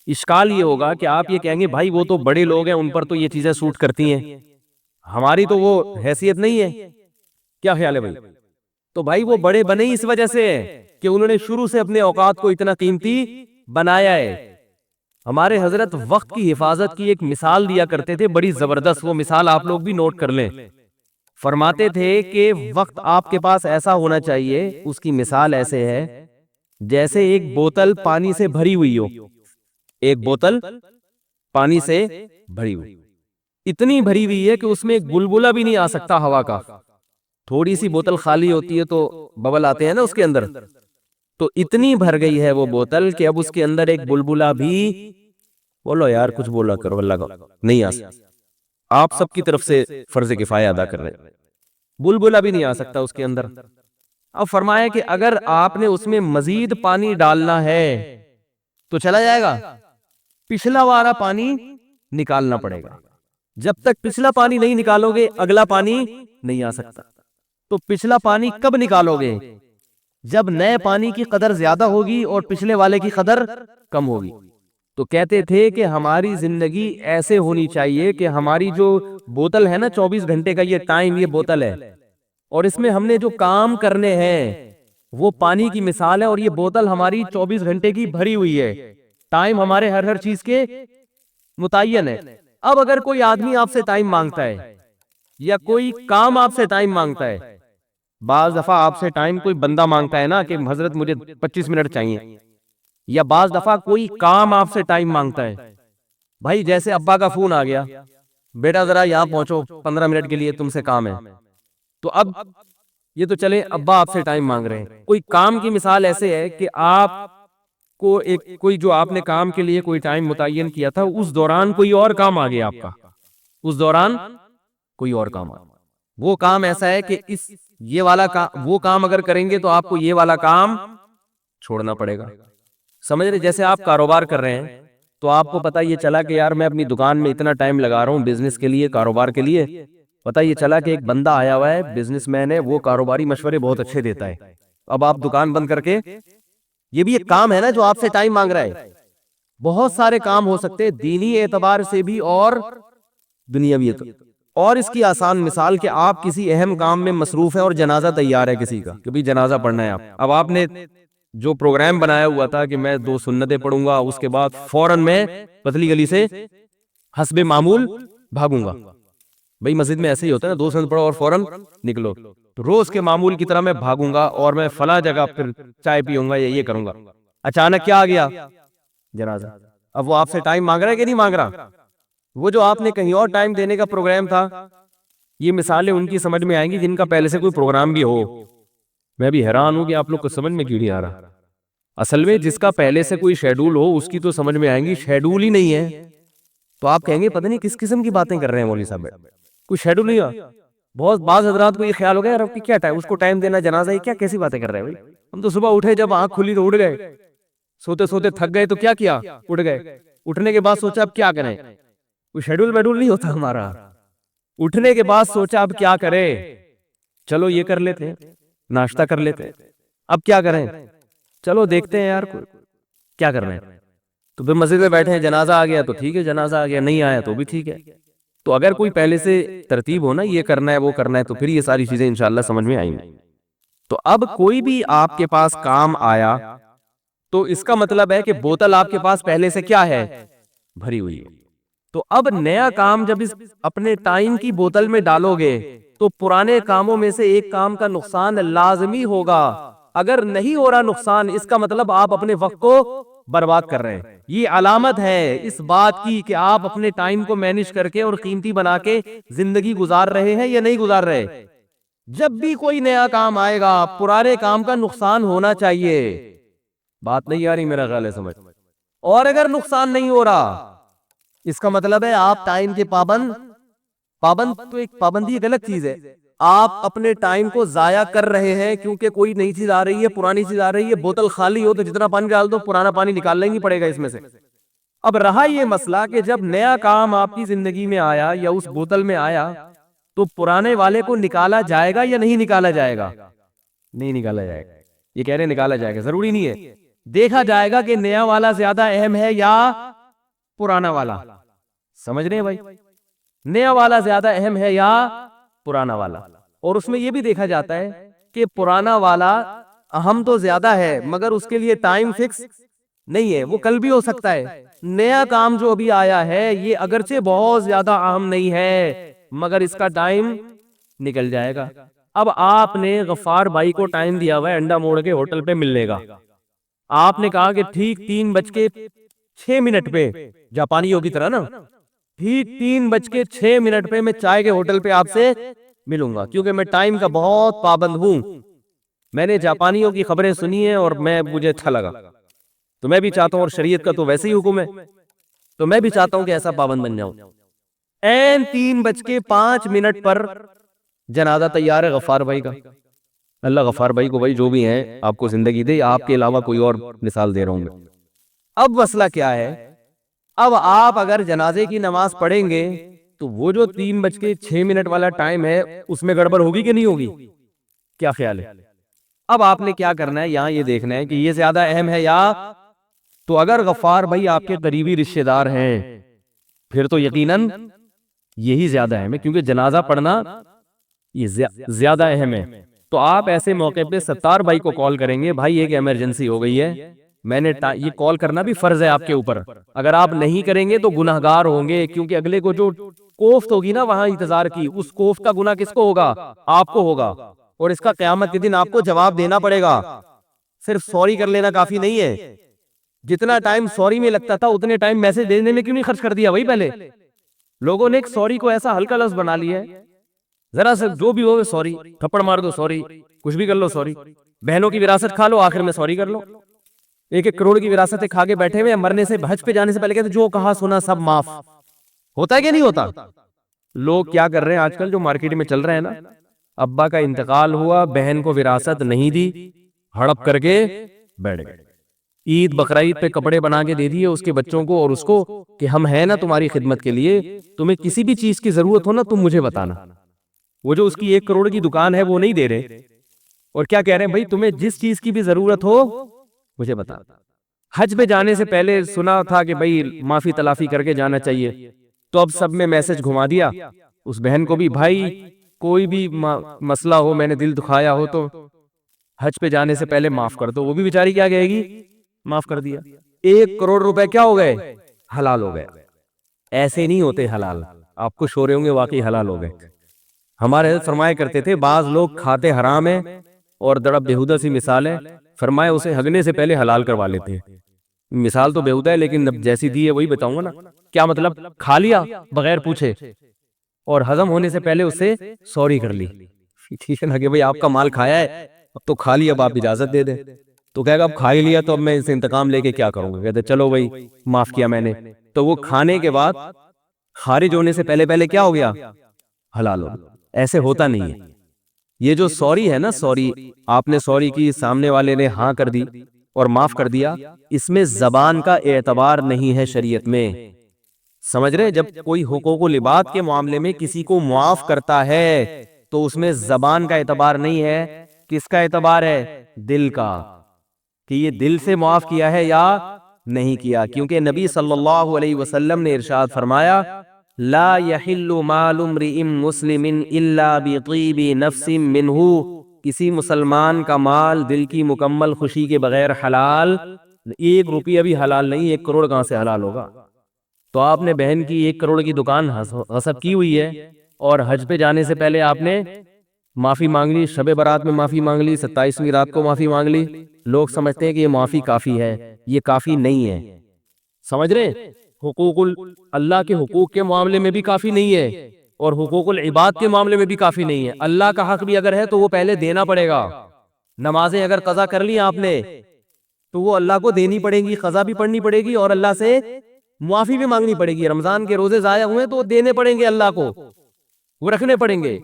اشکال یہ ہوگا کہ آپ یہ کہیں گے بھائی وہ تو بڑے لوگ ہیں، ان پر تو یہ چیزیں سوٹ کرتی ہیں، ہماری تو وہ حیثیت نہیں ہے. کیا خیال ہے بھائی؟ تو بھائی وہ بڑے بنے ہی اس وجہ سے کہ انہوں نے شروع سے اپنے اوقات کو اتنا قیمتی بنایا ہے. ہمارے حضرت وقت کی حفاظت کی ایک مثال دیا کرتے تھے بڑی زبردست. وہ مثال آپ لوگ بھی نوٹ کر لیں. فرماتے تھے کہ وقت آپ کے پاس ایسا ہونا چاہیے، اس کی مثال ایسے ہے جیسے ایک بوتل پانی سے بھری ہوئی ہو. ایک بوتل پانی سے بھری ہوئی، اتنی بھری ہوئی ہے کہ اس میں ایک بلبلہ بھی نہیں آ سکتا ہوا کا. تھوڑی سی بوتل خالی ہوتی ہے تو ببل آتے ہیں نا اس کے اندر. تو اتنی بھر گئی ہے وہ بوتل کہ اب اس کے اندر ایک بلبلہ بھی، بولو یار کچھ بولا کرو، اللہ کا نہیں آ سکتا. آپ سب کی طرف سے فرض کفایہ ادا کر رہے ہیں، بلبلہ بھی نہیں آ سکتا اس کے اندر. اب فرمایا کہ اگر آپ نے اس میں مزید پانی ڈالنا ہے تو چلا جائے گا، پچھلا والا پانی نکالنا پڑے گا. جب تک پچھلا پانی نہیں نکالو گے اگلا پانی نہیں آ سکتا. تو پچھلا پانی کب نکالو گے؟ جب نئے پانی کی قدر زیادہ ہوگی اور پچھلے والے کی قدر کم ہوگی. تو کہتے تھے کہ ہماری زندگی ایسے ہونی چاہیے کہ ہماری جو بوتل ہے نا 24 گھنٹے کا یہ ٹائم، یہ بوتل ہے، اور اس میں ہم نے جو کام کرنے ہیں وہ پانی کی مثال ہے، اور یہ بوتل ہماری 24 گھنٹے کی بھری ہوئی ہے. ٹائم ہمارے ہر چیز کے متعین ہے. اب اگر کوئی آدمی آپ سے ٹائم مانگتا ہے یا کوئی کام آپ سے ٹائم مانگتا ہے. بعض دفعہ آپ سے ٹائم کوئی بندہ مانگتا ہے نا کہ حضرت مجھے 25 منٹ چاہیے, یا بعض دفعہ کوئی کام آپ سے ٹائم مانگتا ہے. بھائی جیسے ابا کا فون آ گیا, بیٹا ذرا یہاں پہنچو 15 منٹ کے لیے تم سے کام ہے, تو اب یہ تو چلے ابا آپ سے ٹائم مانگ رہے ہیں. کوئی کام کی مثال ایسے ہے کہ آپ کو کوئی جو آپ نے کام کے لیے کوئی ٹائم متعین کیا تھا, اس دوران کوئی اور کام آ گیا آپ کا, اس دوران کوئی اور کام آ گیا. وہ کام ایسا ہے کہ یہ والا کام, وہ کام اگر کریں گے تو آپ کو یہ والا کام چھوڑنا پڑے گا. سمجھ رہے, جیسے آپ کاروبار کر رہے ہیں تو آپ کو پتا یہ چلا کہ یار میں اپنی دکان میں اتنا ٹائم لگا رہا ہوں بزنس کے لیے, کاروبار کے لیے, پتا یہ چلا کہ ایک بندہ آیا ہوا ہے بزنس مین ہے, وہ کاروباری مشورے بہت اچھے دیتا ہے. اب آپ دکان بند کر کے, یہ بھی ایک کام ہے نا جو آپ سے ٹائم مانگ رہا ہے. بہت سارے کام ہو سکتے ہیں دینی اعتبار سے بھی اور دنیاوی اعتبار. اور اس کی آسان مثال کہ آپ کسی اہم کام میں مصروف ہیں اور جنازہ تیار ہے کسی کا کہ بھی جنازہ پڑھنا ہے. اب آپ نے جو پروگرام بنایا ہوا تھا کہ میں 2 سنتیں پڑھوں گا, اس کے بعد فوراً میں پتلی گلی سے حسب معمول بھاگوں گا. بھئی مسجد میں ایسے ہی ہوتا ہے نا, 2 سنت پڑھو اور فوراً نکلو. تو روز کے معمول کی طرح میں بھاگوں گا اور میں فلاں جگہ پھر چائے پیوں گا یا یہ کروں گا. اچانک کیا آ گیا؟ جنازہ. اب وہ آپ سے ٹائم مانگ رہا ہے کہ نہیں مانگ رہا؟ وہ جو آپ نے کہیں اور ٹائم دینے کا پروگرام تھا, یہ مثالیں ان کی سمجھ میں آئیں گی جن کا پہلے سے کوئی پروگرام بھی ہو. میں بھی حیران ہوں کہ آپ لوگ کو سمجھ میں کیوں نہیں آ رہا. اصل میں جس کا پہلے سے کوئی شیڈول ہو اس کی تو سمجھ میں آئیں گی, شیڈول ہی نہیں ہے تو آپ کہیں گے پتہ نہیں کس قسم کی باتیں کر رہے ہیں مولوی صاحب, کوئی شیڈول نہیں ہے. بہت بعض حضرات کو یہ خیال ہو گیا یار اب کیا ٹائم, اس کو ٹائم دینا جنازہ, یہ کیا کیسی باتیں کر رہے ہیں بھائی. ہم تو صبح اٹھے, جب آنکھ کھلی تو اٹھ گئے, سوتے سوتے تھک گئے تو کیا کیا, اٹھ گئے. اٹھنے کے بعد سوچا اب کیا کریں, کوئی شیڈول ویڈول نہیں ہوتا ہمارا. اٹھنے کے بعد سوچا اب کیا کرے, چلو یہ کر لیتے ہیں, ناشتہ کر لیتے ہیں. اب کیا کریں, چلو دیکھتے ہیں یار کیا کر رہے ہیں. تو پھر مسجد میں بیٹھے ہیں, جنازہ آ گیا تو ٹھیک ہے, جنازہ آ گیا, نہیں آیا تو بھی ٹھیک ہے. تو اگر کوئی پہلے سے ترتیب ہو نا, یہ کرنا ہے وہ کرنا ہے, تو پھر یہ ساری چیزیں انشاءاللہ سمجھ میں آئیں گی. تو اب کوئی بھی آپ کے پاس کام آیا تو اس کا مطلب ہے کہ بوتل آپ کے پاس پہلے سے کیا ہے, بھری ہوئی ہے. تو اب نیا کام جب اس اپنے ٹائم کی بوتل میں ڈالو گے تو پرانے کاموں میں سے ایک کام کا نقصان لازمی ہوگا. اگر نہیں ہو رہا نقصان, اس کا مطلب آپ اپنے وقت کو برباد کر رہے ہیں. یہ علامت ہے اس بات کی کہ آپ اپنے ٹائم کو مینج کر کے اور قیمتی بنا کے زندگی گزار رہے ہیں یا نہیں گزار رہے. جب بھی کوئی نیا کام آئے گا پرانے کام کا نقصان ہونا چاہیے. بات نہیں آ رہی میرا خیال ہے سمجھ. اور اگر نقصان نہیں ہو رہا اس کا مطلب ہے آپ ٹائم کے پابند تو ایک پابندی ایک الگ چیز ہے. آپ اپنے ٹائم کو ضائع کر رہے ہیں کیونکہ کوئی نئی چیز آ رہی ہے, پرانی چیز آ رہی ہے. بوتل خالی ہو تو جتنا پانی ڈال دو, پرانا پانی نکالنا ہی نہیں پڑے گا اس میں سے. اب رہا یہ مسئلہ کہ جب نیا کام آپ کی زندگی میں آیا یا اس بوتل میں آیا تو پرانے والے کو نکالا جائے گا یا نہیں نکالا جائے گا؟ نہیں نکالا جائے گا. یہ کہہ رہے نکالا جائے گا, ضروری نہیں ہے. دیکھا جائے گا کہ نیا والا زیادہ اہم ہے یا پرانا والا. سمجھ رہے ہیں بھائی, نیا والا زیادہ اہم ہے یا پرانا والا. اور اس میں یہ بھی دیکھا جاتا ہے کہ پرانا والا اہم تو زیادہ ہے مگر اس کے لیے ٹائم فکس نہیں ہے, وہ کل بھی ہو سکتا ہے. نیا کام جو ابھی آیا ہے یہ اگرچہ بہت زیادہ اہم نہیں ہے مگر اس کا ٹائم نکل جائے گا. اب آپ نے غفار بھائی کو ٹائم دیا ہوا ہے انڈا موڑ کے ہوٹل پہ ملنے کا. آپ نے کہا کہ ٹھیک 3:06 پہ, جاپانیوں کی طرح نا, ٹھیک 3:06 پہ میں چائے کے ہوٹل پہ آپ سے ملوں گا کیونکہ میں ٹائم کا بہت پابند ہوں. میں نے جاپانیوں کی خبریں سنی ہیں اور مجھے اچھا لگا, تو میں بھی چاہتا ہوں, اور شریعت کا تو ویسے ہی حکم ہے, تو میں بھی چاہتا ہوں کہ ایسا پابند بن جاؤں. این 3:05 پر جنازہ تیار ہے غفار بھائی کا. اللہ غفار بھائی کو بھائی جو بھی ہیں آپ کو زندگی دے, آپ کے علاوہ کوئی اور مثال دے رہا ہوں میں. اب مسئلہ کیا ہے, اب آپ اگر جنازے کی نماز پڑھیں گے تو وہ جو 3:06 والا ٹائم ہے اس میں گڑبڑ ہوگی کہ نہیں ہوگی, کیا خیال ہے؟ اب آپ نے کیا کرنا ہے, یہاں یہ دیکھنا ہے کہ یہ زیادہ اہم ہے یا, تو اگر غفار بھائی آپ کے قریبی رشتہ دار ہیں پھر تو یقیناً یہی زیادہ اہم ہے کیونکہ جنازہ پڑھنا یہ زیادہ اہم ہے. تو آپ ایسے موقع پہ ستار بھائی کو کال کریں گے, بھائی ایک ایمرجنسی ہو گئی ہے, میں نے یہ کال کرنا بھی فرض ہے آپ کے اوپر. اگر آپ نہیں کریں گے تو گناہگار ہوں گے کیونکہ اگلے کو جو کوفت ہوگی نا وہاں انتظار کی، اس کوفت کا گناہ کس کو ہوگا؟ آپ کو ہوگا، اور اس کا قیامت کے دن آپ کو جواب دینا پڑے گا۔ صرف سوری کر لینا کافی نہیں ہے، جتنا ٹائم سوری میں لگتا تھا اتنے ٹائم میسج دینے میں کیوں نہیں خرچ کر دیا وہی پہلے؟ لوگوں نے ایک سوری کو ایسا ہلکا لفظ بنا لیا ہے، ذرا سے جو بھی ہو سوری، تھپڑ مار دو سوری، کچھ بھی کر لو سوری، بہنوں کی وراثت کھا لو آخر میں سوری کر لو۔ 1-1 کروڑ کی وراثتیں کھا کے بیٹھے ہوئے، مرنے سے حج پہ جانے سے پہلے کہتے جو کہا سنا سب معاف۔ ہوتا ہے کہ نہیں ہوتا؟ لوگ کیا کر رہے ہیں آج کل جو مارکیٹ میں چل رہے ہیں نا، ابا کا انتقال ہوا، بہن کو وراثت نہیں دی، ہڑپ کر کے بیٹھ گئے، عید بقرعید پہ کپڑے بنا کے دے دیے اس کے بچوں کو اور اس کو کہ ہم ہیں نا تمہاری خدمت کے لیے، تمہیں کسی بھی چیز کی ضرورت ہو نا تم مجھے بتانا۔ وہ جو اس کی 1 کروڑ کی دکان ہے وہ نہیں دے رہے، اور کیا کہہ رہے ہیں بھائی تمہیں جس چیز کی بھی ضرورت ہو مجھے بتا۔ حج پہ جانے سے پہلے سنا تھا کہ بھائی معافی تلافی کر کے جانا چاہیے، تو اب سب میں میسج گھما دیا اس بہن کو بھی، بھائی کوئی بھی مسئلہ ہو، میں نے دل دکھایا ہو تو حج پہ جانے سے پہلے معاف کر دو۔ وہ بھی بیچاری کیا کہے گی؟ معاف کر دیا۔ 1 کروڑ روپے کیا ہو گئے؟ حلال ہو گئے۔ ایسے نہیں ہوتے حلال، آپ کو شورے ہوں گے واقعی حلال ہو گئے۔ ہمارے حضرت فرمایا کرتے تھے بعض لوگ کھاتے حرام ہیں اور دڑب بےہودہ سی مثال ہے، فرمایا اسے ہگنے سے پہلے حلال کروا لیتے ہیں۔ مثال تو بےہودہ ہے لیکن اب جیسی دی ہے وہی بتاؤں گا نا۔ کیا مطلب؟ کھا لیا بغیر پوچھے اور ہضم ہونے سے پہلے اس سے سوری کر لی، ٹھیک ہے نا کہ بھائی آپ کا مال کھایا ہے اب تو کھا لیا، اب آپ اجازت دے دیں، تو کہے گا اب کھا ہی لیا تو اب میں اس سے انتقام لے کے کیا کروں گا؟ کہتے چلو بھائی معاف کیا میں نے، تو وہ کھانے کے بعد خارج ہونے سے پہلے پہلے کیا ہو گیا؟ حلال ہو گیا۔ ایسے ہوتا نہیں ہے۔ یہ جو سوری ہے نا، سوری آپ نے سوری کی، سامنے والے نے ہاں کر دی اور معاف کر دیا، اس میں زبان کا اعتبار نہیں ہے شریعت میں، سمجھ رہے؟ جب کوئی حقوق و لباد کے معاملے میں کسی کو معاف کرتا ہے تو اس میں زبان کا اعتبار نہیں ہے، کس کا اعتبار ہے؟ دل کا، کہ یہ دل سے معاف کیا ہے یا نہیں کیا۔ کیونکہ نبی صلی اللہ علیہ وسلم نے ارشاد فرمایا لا يحل مال امرئ مسلم الا بطیب نفس منہ، کسی مسلمان کا مال دل کی مکمل خوشی کے بغیر حلال، 1 روپیہ بھی حلال نہیں، 1 کروڑ کہاں سے حلال ہوگا؟ تو آپ نے بہن کی 1 کروڑ کی دکان غصب کی ہوئی ہے اور حج پہ جانے سے پہلے آپ نے معافی مانگ لی، شب برات میں معافی مانگ لی، 27ویں رات کو معافی مانگ لی۔ لوگ سمجھتے ہیں کہ یہ معافی کافی ہے، یہ کافی نہیں ہے، سمجھ رہے؟ حقوق اللہ کے حقوق کے معاملے میں بھی کافی نہیں ہے اور حقوق العباد کے معاملے میں بھی کافی نہیں ہے۔ اللہ کا حق بھی اگر ہے تو وہ پہلے دینا پڑے گا۔ نمازیں اگر قضا کر لی آپ نے تو وہ اللہ کو دینی پڑیں گی، قضا بھی پڑھنی پڑے گی اور اللہ سے معافی بھی مانگنی پڑے گی۔ رمضان کے روزے ضائع ہوئے تو دینے پڑیں گے اللہ کو، وہ رکھنے پڑیں گے۔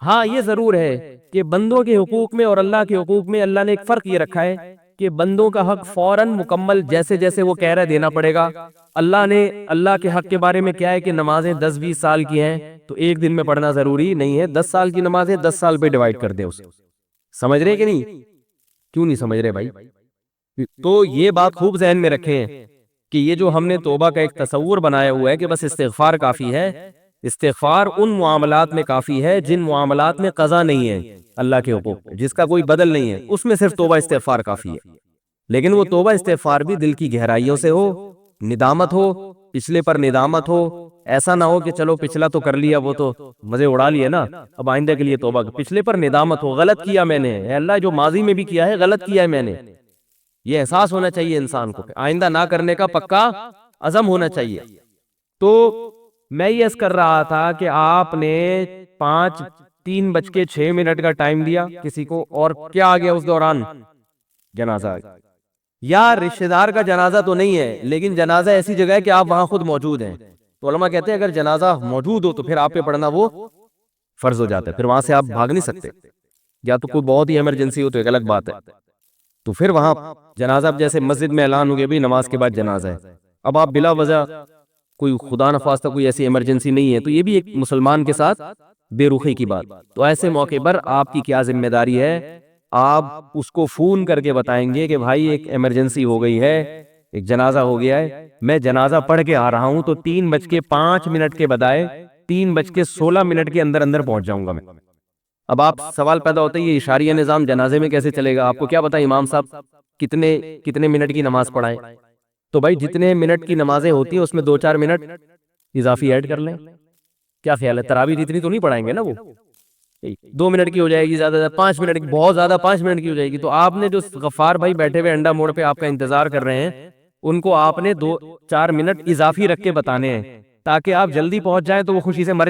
ہاں یہ ضرور ہے کہ بندوں کے حقوق میں اور اللہ کے حقوق میں اللہ نے ایک فرق یہ رکھا ہے کہ بندوں کا حق فوراً مکمل جیسے جیسے وہ کہہ رہے دینا پڑے گا۔ اللہ نے اللہ کے حق کے بارے میں کیا ہے کہ نمازیں 10-20 سال کی ہیں تو 1 دن میں پڑھنا ضروری نہیں ہے، 10 سال کی نمازیں 10 سال پہ ڈیوائیڈ کر دے اسے، سمجھ رہے کہ نہیں؟ کیوں نہیں سمجھ رہے بھائی؟ تو یہ بات خوب ذہن میں رکھیں کہ یہ جو ہم نے توبہ کا ایک تصور بنایا ہوا ہے کہ بس استغفار کافی ہے، استغفار ان معاملات میں کافی ہے جن معاملات میں قضا نہیں ہے اللہ کے حقوق، جس کا کوئی بدل نہیں ہے، اس میں صرف توبہ استغفار کافی ہے۔ لیکن وہ توبہ استغفار بھی دل کی گہرائیوں سے ہو، ندامت ہو، پچھلے پر ندامت ہو، ایسا نہ ہو کہ چلو پچھلا تو کر لیا، وہ تو مزے اڑا لیے نا، اب آئندہ کے لیے توبہ، پچھلے پر ندامت ہو، غلط کیا میں نے، اے اللہ جو ماضی میں بھی کیا ہے غلط کیا ہے میں نے، یہ احساس ہونا چاہیے انسان کو، آئندہ نہ کرنے کا پکا عزم ہونا چاہیے۔ تو میں یہ عرض کر رہا تھا کہ آپ نے 3:06 کا ٹائم دیا کسی کو اور کیا آ گیا اس دوران؟ جنازہ آ گیا۔ یا رشتہ دار کا جنازہ تو نہیں ہے لیکن جنازہ ایسی جگہ ہے کہ آپ وہاں خود موجود ہیں، تو علماء کہتے ہیں اگر جنازہ موجود ہو تو پھر آپ پہ پڑھنا وہ فرض ہو جاتا ہے، پھر وہاں سے آپ بھاگ نہیں سکتے، یا تو کوئی بہت ہی ایمرجنسی ہو تو ایک الگ بات ہے، تو پھر وہاں جنازہ اب جیسے مسجد میں اعلان ہو گیا بھی نماز کے بعد جنازہ ہے، اب آپ بلا وجہ کوئی خدا نخواستہ کوئی ایسی ایمرجنسی نہیں ہے تو یہ بھی ایک مسلمان کے ساتھ بے رخی کی بات، تو ایسے موقع پر آپ کی کیا ذمہ داری ہے؟ آپ اس کو فون کر کے بتائیں گے کہ بھائی ایک ایمرجنسی ہو گئی ہے، ایک جنازہ ہو گیا ہے، میں جنازہ پڑھ کے آ رہا ہوں، تو 3:05 کے بدائے 3:16 کے اندر اندر پہنچ جاؤں گا میں۔ اب آپ سوال پیدا ہوتا ہے یہ اشاریہ نظام جنازے میں کیسے چلے گا؟ آپ کو کیا پتا امام صاحب کتنے منٹ کی نماز پڑھائیں؟ تو بھائی جتنے منٹ کی نمازیں ہوتی ہیں اس میں 2-4 منٹ اضافی ایڈ کر لیں، کیا خیال ہے؟ تراویح اتنی تو نہیں پڑھائیں گے نا وہ، 2 منٹ کی ہو جائے گی، زیادہ 5 منٹ کی، بہت زیادہ 5 منٹ کی ہو جائے گی. تو آپ نے جو غفار بھائی بیٹھے ہوئے انڈا موڑ پہ آپ کا انتظار کر رہے ہیں، ان کو آپ نے 2-4 منٹ اضافی رکھ کے بتانے ہیں تاکہ آپ جلدی پہنچ جائیں تو وہ خوشی سے مر